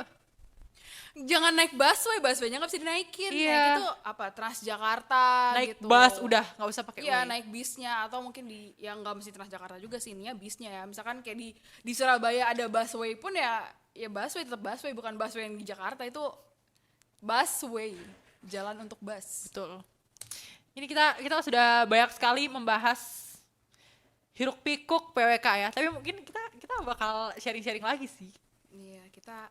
Jangan naik busway-nya nggak bisa dinaikin.
Iya.
Naik itu apa, Transjakarta
Naik
gitu.
bus udah nggak usah pakai
Iya,
way.
naik bisnya, atau mungkin yang nggak mesti Transjakarta juga sih, ininya bisnya ya. Misalkan kayak di Surabaya ada busway pun ya busway tetap busway, bukan busway yang di Jakarta, itu busway, jalan untuk bus.
Betul. Ini kita sudah banyak sekali membahas hiruk pikuk PWK ya. Tapi mungkin kita bakal sharing-sharing lagi sih
Iya, kita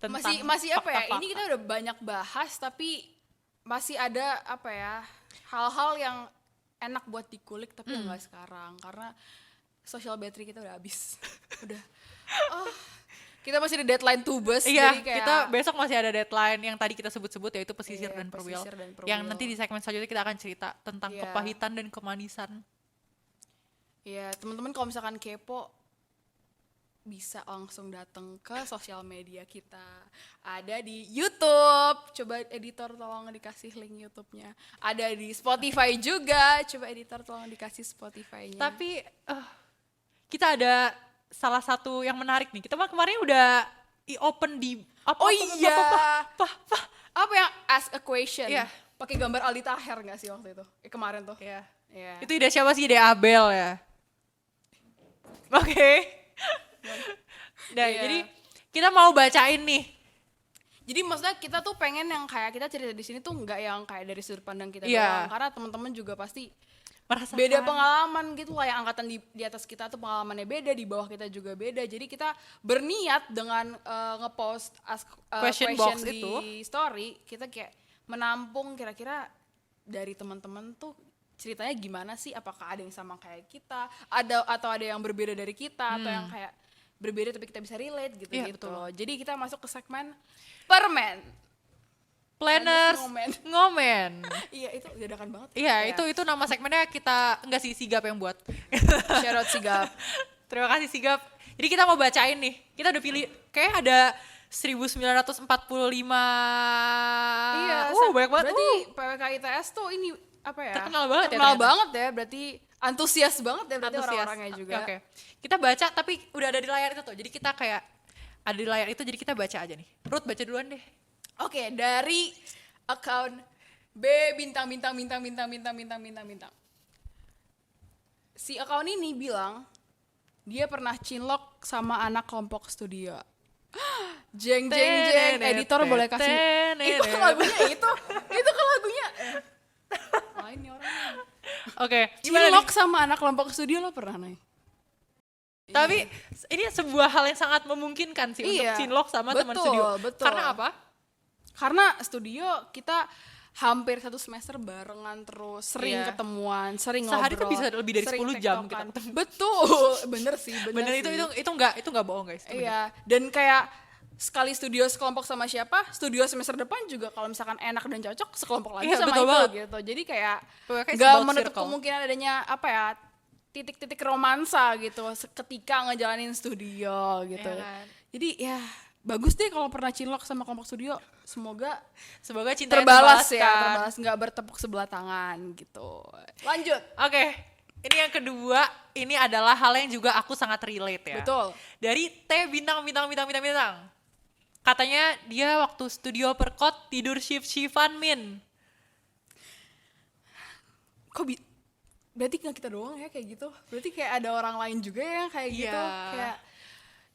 tentang
masih apa ya?
fakta-fakta.
Ini kita udah banyak bahas, tapi masih ada apa ya? Hal-hal yang enak buat dikulik, tapi nggak sekarang karena social battery kita udah habis. Udah. Kita masih ada deadline tubes,
Iya,
jadi kayak
kita besok masih ada deadline yang tadi kita sebut-sebut, yaitu pesisir
Iya,
dan perwil.
pesisir dan perwil.
Yang nanti di segmen selanjutnya kita akan cerita tentang
Iya.
kepahitan dan kemanisan.
ya teman-teman kalau misalkan kepo bisa langsung datang ke sosial media kita. Ada di YouTube. Coba editor tolong dikasih link YouTube-nya. Ada di Spotify juga. Coba editor tolong dikasih Spotify-nya.
Tapi kita ada salah satu yang menarik nih. Kita kemarin udah open di apa
Apa yang ask a question?
Iya.
Pakai gambar Aldi Taher nggak sih waktu itu? Kemarin tuh.
Iya.
Iya.
Itu ide siapa sih? Ide Abel ya. Oke. Nah,
Iya.
jadi kita mau bacain nih.
Jadi maksudnya kita tuh pengen yang kayak kita cerita di sini tuh nggak yang kayak dari sudut pandang kita
Iya.
doang, karena teman-teman juga pasti
Merasakan.
beda pengalaman gitu lah, yang angkatan di atas kita tuh pengalamannya beda, di bawah kita juga beda. Jadi kita berniat dengan ngepost
Question box
di
itu.
story, kita kayak menampung kira-kira dari teman-teman tuh ceritanya gimana sih, apakah ada yang sama kayak kita, atau ada yang berbeda dari kita, atau yang kayak berbeda tapi kita bisa relate gitu
Iya,
gitu.
betul.
Jadi kita masuk ke segmen permen.
Planners
Ngomen.
ngomen.
Iya itu dadakan banget.
Iya, itu nama segmennya kita enggak sih Sigap yang buat.
Shout out Sigap.
Terima kasih Sigap. Jadi kita mau bacain nih. Kita udah pilih kayak ada 1945.
Iya,
Banyak banget.
Berarti PWK ITS tuh ini apa ya?
Terkenal banget ya
Terkenal
ternyata.
banget ya, berarti antusias banget ya berarti
Antusias.
orang-orangnya juga.
Oke. Kita baca tapi udah ada di layar itu tuh. Jadi kita kayak ada di layar itu jadi kita baca aja nih. Ruth baca duluan deh.
Oke, dari account B bintang. Si account ini bilang dia pernah cinlok sama anak kelompok studio. Jeng, editor boleh kasih. Itu kan lagunya itu kan lagunya. Lain nih orangnya.
Oke. Gimana
Cinlok
nih?
sama anak kelompok studio lo pernah nih?
Tapi ini sebuah hal yang sangat memungkinkan sih untuk
Iya,
cinlok sama teman
betul,
studio.
betul.
Karena apa?
Karena studio kita hampir 1 semester barengan terus, sering
Iya.
ketemuan, sering
Sehari tuh
ngobrol.
bisa lebih dari
sering
10 jam
tektokan.
kita ketemu.
Betul, bener sih.
Bener itu enggak bohong guys. Itu bener.
Iya, dan kayak sekali studio sekelompok sama siapa, studio semester depan juga kalau misalkan enak dan cocok sekelompok lagi
Iya,
sama
betul
itu
banget.
gitu. Jadi kayak
PWK is
nggak
about
menutup
circle.
kemungkinan adanya apa ya titik-titik romansa gitu ketika ngejalanin studio gitu.
Iya kan?
Jadi ya bagus deh kalau pernah cinlok sama kelompok studio. Semoga
Semoga cinta
terbalas nggak bertepuk sebelah tangan gitu. Lanjut.
Oke. Ini yang kedua, ini adalah hal yang juga aku sangat relate ya.
Betul.
Dari T bintang. Katanya dia waktu studio perkot tidur shift-shiftan min.
Kok berarti nggak kita doang ya kayak gitu? Berarti kayak ada orang lain juga ya kayak gitu.
Iya.
Kayak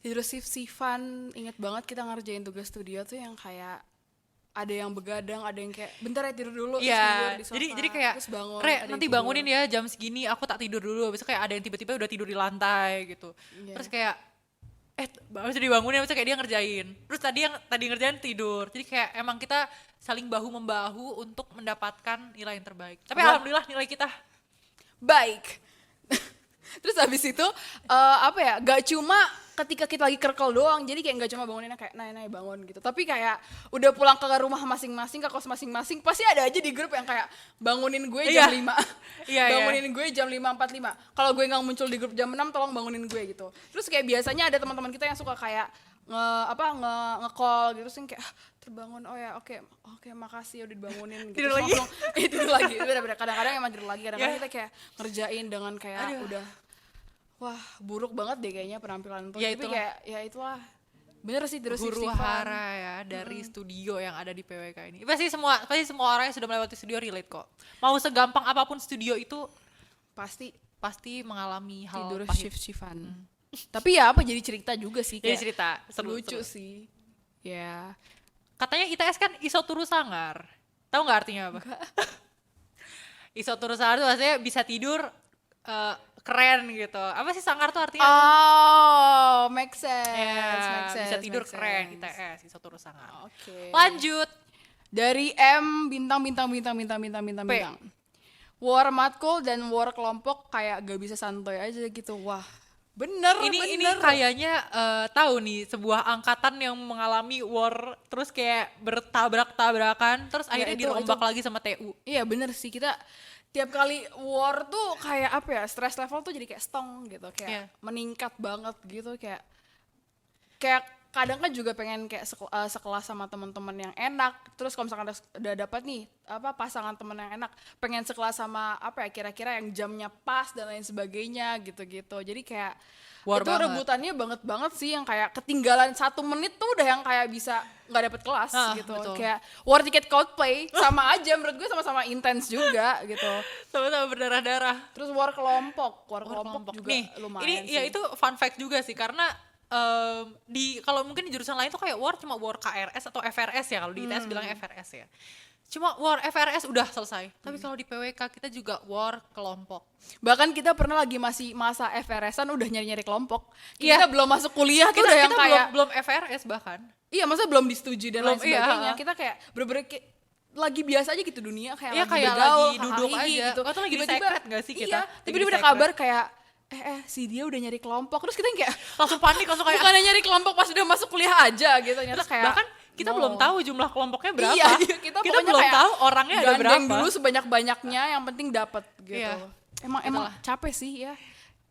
tidur shift-shiftan, inget banget kita ngerjain tugas studio tuh yang kayak ada yang begadang, ada yang kayak bentar ya tidur dulu, terus tidur
Iya,
di sofa,
jadi kayak
terus bangun,
Re
ada yang
nanti
tidur."
bangunin ya jam segini, aku tak tidur dulu. Habis itu kayak ada yang tiba-tiba udah tidur di lantai gitu.
Iya.
Terus kayak habis itu dibangunin, habis itu kayak dia ngerjain. Terus tadi ngerjain tidur. Jadi kayak emang kita saling bahu membahu untuk mendapatkan nilai yang terbaik. Tapi alhamdulillah nilai kita
Baik. Terus habis itu apa ya? Gak cuma ketika kita lagi kerkel doang, jadi kayak gak cuma banguninnya kayak nay bangun gitu. Tapi kayak udah pulang ke rumah masing-masing, ke kos masing-masing, pasti ada aja di grup yang kayak bangunin gue jam 5.
Iya,
bangunin gue jam 5.45. Kalau gue nggak muncul di grup jam 6, tolong bangunin gue gitu. Terus kayak biasanya ada teman-teman kita yang suka kayak nge-call gitu, terus yang kayak terbangun, oh ya oke, makasih udah dibangunin gitu.
Tidur
Terus
lagi?
langsung, tidur lagi, bener-bener kadang-kadang emang tidur lagi, kadang-kadang
Ya.
kita kayak ngerjain dengan kayak udah wah buruk banget deh kayaknya penampilan tuh.
Ya,
Tapi
itulah.
kayak ya itulah, bener sih terus
guru hara ya dari studio yang ada di PWK ini. Pasti semua orang yang sudah melewati studio relate kok. Mau segampang apapun studio itu pasti mengalami hal
tidur
pahit.
shift-shiftan. Tapi ya apa jadi cerita juga sih,
Jadi
kayak
cerita seru,
lucu
seru.
sih. Ya.
Katanya ITS kan isoturu sangar. Tahu nggak artinya apa? Isoturu sangar tuh maksudnya bisa tidur keren gitu. Apa sih sangar tuh artinya?
Oh, make sense.
Ya,
make sense,
bisa tidur
make
keren
sense.
ITS isoturu sangar.
Oke.
Lanjut.
Dari M bintang.
P.
War matkul dan war kelompok kayak gak bisa santai aja gitu. Wah, bener.
Ini kayaknya tahu nih sebuah angkatan yang mengalami war terus kayak bertabrak-tabrakan terus akhirnya
itu-
dirombak lagi sama TU.
Iya bener sih, kita tiap kali war tuh kayak apa ya, stress level tuh jadi kayak stong gitu, kayak
Iya.
meningkat banget gitu, kayak kadang kan juga pengen kayak sekelas sama teman-teman yang enak, terus kalau misalkan udah dapat nih apa pasangan teman yang enak, pengen sekelas sama apa ya kira-kira yang jamnya pas dan lain sebagainya gitu-gitu, jadi kayak
War
itu
banget.
rebutannya banget sih, yang kayak ketinggalan 1 menit tuh udah yang kayak bisa nggak dapet kelas gitu,
betul.
kayak war tiket Coldplay sama aja menurut gue, sama-sama intens juga gitu.
Sama-sama berdarah-darah.
Terus war kelompok juga
Nih,
lumayan
ini
sih.
ya itu fun fact juga sih karena kalau mungkin di jurusan lain tuh kayak war cuma war KRS atau FRS ya, kalau di ITS bilang FRS ya. Cuma war FRS udah selesai. Tapi kalau di PWK kita juga war kelompok.
Bahkan kita pernah lagi masih masa FRS-an udah nyari-nyari kelompok.
Iya.
Kita belum masuk kuliah tuh udah yang
Kita
kayak
belum FRS bahkan.
iya, maksudnya belum disetujui dan lain
Belum, iya.
sebagainya. Kita kayak bener-bener kayak lagi biasa aja gitu dunia, kayak
Iya,
lagi
kayak
bergaul,
lagi duduk
hahaha
aja.
gitu.
Atau lagi di
Tiba-tiba-
secret nggak sih kita?
Iya,
Lagi
tiba-tiba
di
ada
secret.
kabar kayak si dia udah nyari kelompok, terus kita yang kayak
Langsung panik, langsung kayak
bukannya nyari kelompok pas udah masuk kuliah aja gitu, ternyata kayak
bahkan kita
no.
belum tahu jumlah kelompoknya berapa.
Iya, kita pokoknya
belum
kayak
tahu orangnya ada berapa.
gandeng dulu sebanyak-banyaknya, yang penting dapat gitu.
Iya.
Emang
Itulah.
capek sih ya.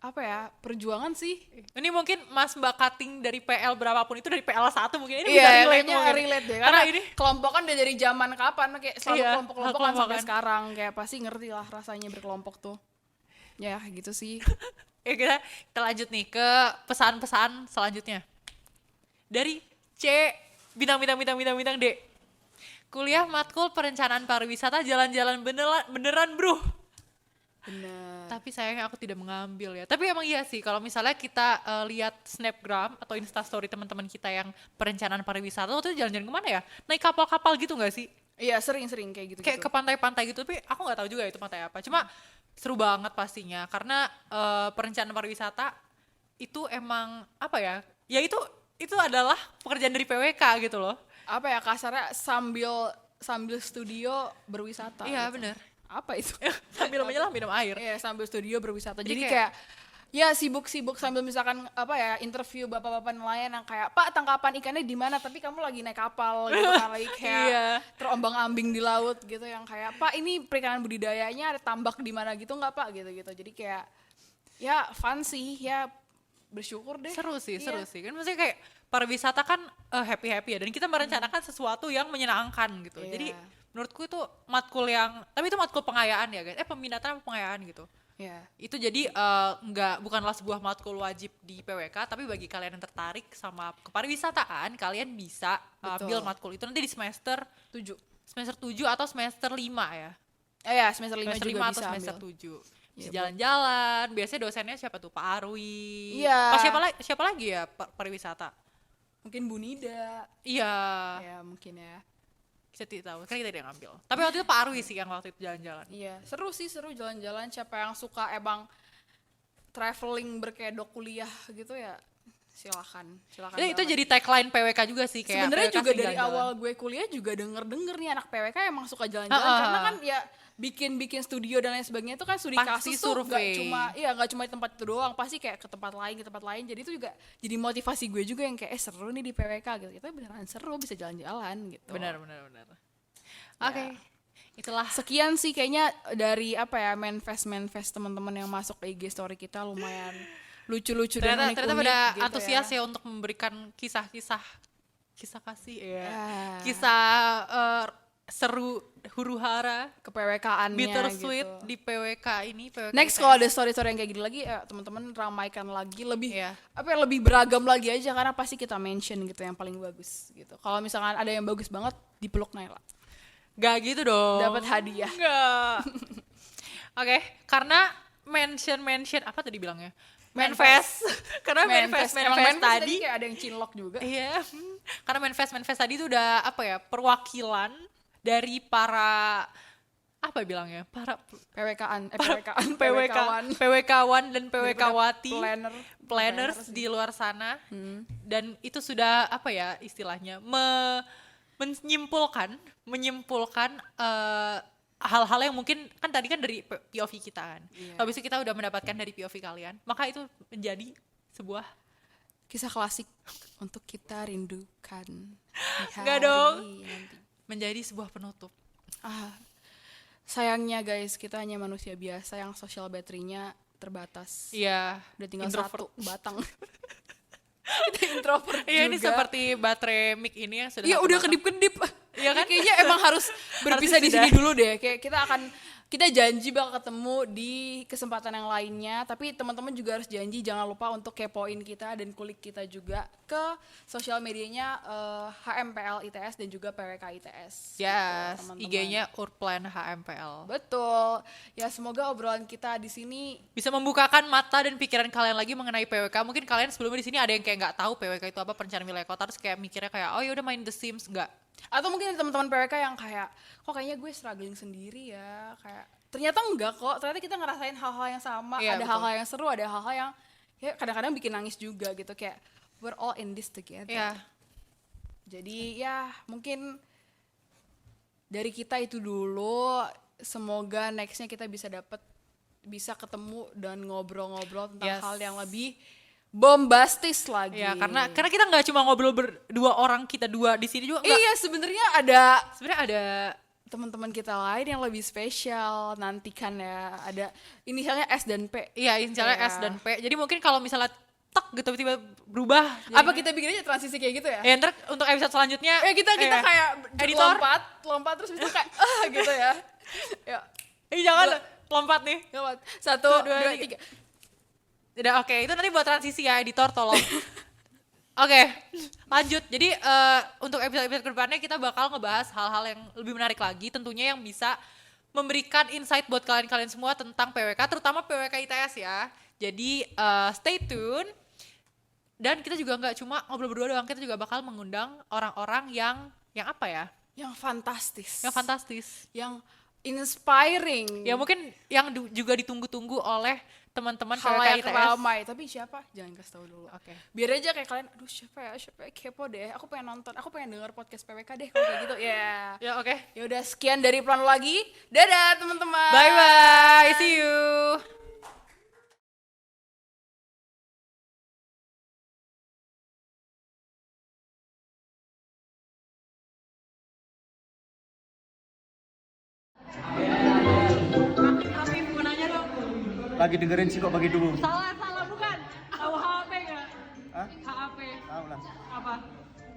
Apa ya? Perjuangan sih.
Ini mungkin Mas Mbak Kating dari PL berapapun itu dari PL 1 mungkin ini bisa
Iya,
relate
kayaknya
mungkin.
relate deh.
Karena
Karena
ini
kelompok kan udah dari zaman kapan, kayak selalu
Iya,
kelompok-kelompok kan sampai
kelompok-kelompokan.
sekarang. Kayak pasti ngerti lah rasanya berkelompok tuh. Ya gitu sih.
ya kita lanjut nih ke pesan-pesan selanjutnya. Dari C bintang D. Kuliah matkul perencanaan pariwisata jalan-jalan beneran bro.
Bener.
Tapi sayangnya aku tidak mengambil ya. Tapi emang iya sih kalau misalnya kita lihat snapgram atau instastory teman-teman kita yang perencanaan pariwisata waktu itu jalan-jalan kemana ya? Naik kapal-kapal gitu nggak sih?
Iya, sering-sering kayak gitu.
Kayak ke pantai-pantai gitu. Tapi aku nggak tahu juga itu pantai apa. Cuma seru banget pastinya karena perencanaan pariwisata itu emang apa ya? Ya itu adalah pekerjaan dari PWK gitu loh.
Apa ya, kasarnya sambil studio berwisata.
Iya
gitu.
bener.
Apa itu?
Sambil menyelam minum air.
Iya, sambil studio berwisata.
Jadi
Jadi
kayak-
kayak ya sibuk-sibuk sambil misalkan apa ya, interview bapak-bapak nelayan yang kayak, "Pak, tangkapan ikannya di mana?" Tapi kamu lagi naik kapal gitu kan, lagi kayak
Iya.
terombang-ambing di laut gitu, yang kayak, "Pak, ini perikanan budidayanya ada tambak di mana gitu nggak, Pak?" gitu-gitu. Jadi kayak ya fun sih, ya bersyukur deh.
Seru sih
Iya.
kan maksudnya kayak pariwisata kan happy ya dan kita merencanakan sesuatu yang menyenangkan gitu.
Iya.
Jadi menurutku itu matkul yang tapi itu matkul pengayaan ya guys. Peminatan apa pengayaan gitu.
Iya.
Itu jadi bukanlah sebuah matkul wajib di PWK, tapi bagi kalian yang tertarik sama kepariwisataan kalian bisa ambil
Betul.
matkul itu nanti di semester
7.
7 atau semester 5 ya.
Ya, semester 5
Semester 5
juga
atau
bisa
semester
ambil.
7. Bisa
Iya,
jalan-jalan. Biasanya dosennya siapa tuh? Pak Arwi.
Iya.
Oh, siapa lagi ya pariwisata?
Mungkin Bu Nida.
Iya.
Ya, mungkin ya.
Kita tidak tahu. Kan kita tidak ngambil. Tapi waktu itu Pak Arwi sih yang waktu itu jalan-jalan.
Iya, seru jalan-jalan. Siapa yang suka emang traveling berkedok kuliah gitu ya, silakan
Itu
banget.
jadi tagline PWK juga sih kayak
Sebenarnya
PWK
juga
sering
dari
jalan-jalan.
awal gue kuliah juga denger nih anak PWK emang suka jalan-jalan, karena kan ya bikin studio dan lain sebagainya itu kan studi
Pasti
kasus tuh
survei.
nggak cuma di tempat itu doang, pasti kayak ke tempat lain. Jadi itu juga jadi motivasi gue juga yang kayak seru nih di PWK gitu. Kita beneran seru, bisa jalan-jalan gitu.
Benar. Oke. Itulah.
Sekian sih kayaknya dari apa ya, manifest teman-teman yang masuk ke IG story kita lumayan lucu-lucu dan unik-unik
Ternyata pada
gitu
antusias ya untuk memberikan kisah kasih ya.
Ya.
Kisah seru huru-hara
Ke PWK-annya
bittersweet
gitu.
di PWK ini. PWK
Next
ITS.
kalau ada story-story yang kayak gini lagi ya teman-teman ramaikan lagi, lebih
Iya.
lebih beragam lagi aja, karena pasti kita mention gitu yang paling bagus gitu. Kalau misalkan ada yang bagus banget, dipeluk Naila.
Gak gitu dong.
Dapat hadiah.
Enggak. Oke, karena mention apa tadi bilangnya?
Manifest.
Karena manifest
Emang
tadi.
kayak ada yang cinlok juga.
Iya. Karena manifest tadi itu udah apa ya? Perwakilan dari para apa bilangnya? Para PWK-wan dan PWK-wati. Planners di luar sana. Dan itu sudah apa ya istilahnya? menyimpulkan hal-hal yang mungkin kan tadi kan dari POV kita kan.
Iya.
Habis itu kita udah mendapatkan dari POV kalian, maka itu menjadi sebuah
Kisah klasik untuk kita rindukan di
Nggak
hari
dong.
nanti.
menjadi sebuah penutup.
Sayangnya guys, kita hanya manusia biasa yang social battery-nya terbatas.
Iya,
Udah tinggal
introvert.
1 batang. Kita introvert
Iya, ini
juga.
seperti baterai mic ini yang sudah
Iya,
satu
udah
batang.
kedip-kedip.
Iya kan?
Kayaknya emang harus berpisah di
sudah.
sini dulu deh. Kayak kita janji bakal ketemu di kesempatan yang lainnya, tapi teman-teman juga harus janji jangan lupa untuk kepoin kita dan kulik kita juga ke sosial medianya HMPL ITS dan juga PWK ITS.
Yes,
gitu, teman-teman.
IG-nya Urplan HMPL.
Betul. Ya semoga obrolan kita di sini
Bisa membukakan mata dan pikiran kalian lagi mengenai PWK. Mungkin kalian sebelumnya di sini ada yang kayak nggak tahu PWK itu apa, perencanaan wilayah kota, terus kayak mikirnya kayak oh ya udah main The Sims, enggak.
atau mungkin ada teman-teman PWK yang kayak kok kayaknya gue struggling sendiri ya, kayak ternyata enggak kok, ternyata kita ngerasain hal-hal yang sama.
Iya,
Ada
betul.
hal-hal yang seru, ada hal-hal yang ya kadang-kadang bikin nangis juga gitu, kayak we're all in this together.
Iya.
Jadi ya mungkin dari kita itu dulu, semoga nextnya kita bisa dapet bisa ketemu dan ngobrol-ngobrol tentang
Yes.
hal yang lebih bombastis lagi.
Ya, karena kita nggak cuma ngobrol berdua orang, kita dua di sini juga nggak.
iya sebenarnya ada
Sebenarnya ada
teman-teman kita lain yang lebih spesial, nantikan ya. Ada inisialnya S dan P.
iya inisialnya
Iya.
S dan P. Jadi mungkin kalau misalnya tek gitu tiba-tiba berubah.
Apa kita bikin aja transisi kayak gitu ya?
Ya ntar untuk episode selanjutnya
kita kayak
editor.
lompat terus bisa kayak gitu ya. Ya,
Jangan lompat nih.
lompat. 1, 2, 3.
Udah oke, itu nanti buat transisi ya editor tolong. Oke, lanjut. Jadi untuk episode-episode kedepannya kita bakal ngebahas hal-hal yang lebih menarik lagi, tentunya yang bisa memberikan insight buat kalian-kalian semua tentang PWK, terutama PWK ITS ya. Jadi stay tune. Dan kita juga nggak cuma ngobrol berdua doang, kita juga bakal mengundang orang-orang yang apa ya?
Yang fantastis.
Yang fantastis.
Yang inspiring.
Ya mungkin yang juga ditunggu-tunggu oleh teman-teman PWK
halayak
ITS.
ramai. Tapi siapa? Jangan kasih tahu dulu.
Oke.
Biar aja kayak kalian, aduh siapa ya kepo deh. Aku pengen nonton, aku pengen denger podcast PWK deh kalau kayak gitu. Ya.
Ya oke.
Ya udah sekian dari Plan lagi. Dadah teman-teman.
Bye bye. See you.
Lagi dengerin sih kok bagi dulu.
Salah bukan. Tahu HAP nggak?
Hah?
HAP.
Tahu lah.
Apa?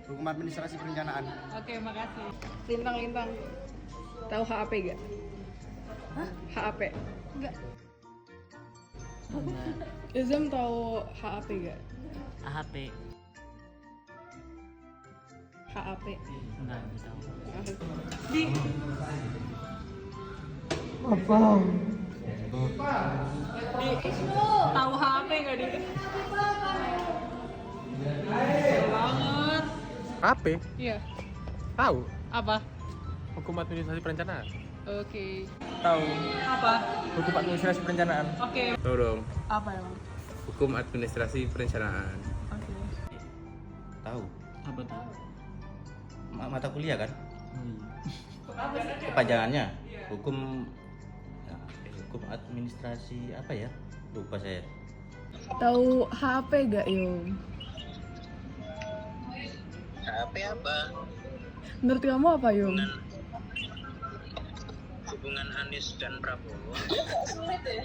Hukum administrasi perencanaan.
Oke, makasih.
Lintang. Tahu HAP gak? Hah? HAP? Enggak. Izam tahu HAP gak?
AHP
HAP.
enggak tahu.
Tahu HAP nggak di? Banget.
HP?
Iya.
Tahu.
Apa?
Hukum administrasi perencanaan.
Oke.
Tahu.
Apa?
Hukum administrasi perencanaan.
Oke.
Tahu dong,
Apa emang?
hukum administrasi perencanaan.
Oke.
Tahu.
Apa tuh?
Mata kuliah kan? Kepanjangannya hukum hukum administrasi apa ya? Lupa saya.
Tahu HP gak Yung?
HP apa?
Menurut kamu apa Yung?
Hubungan Anies dan Prabowo.
Sulit ya?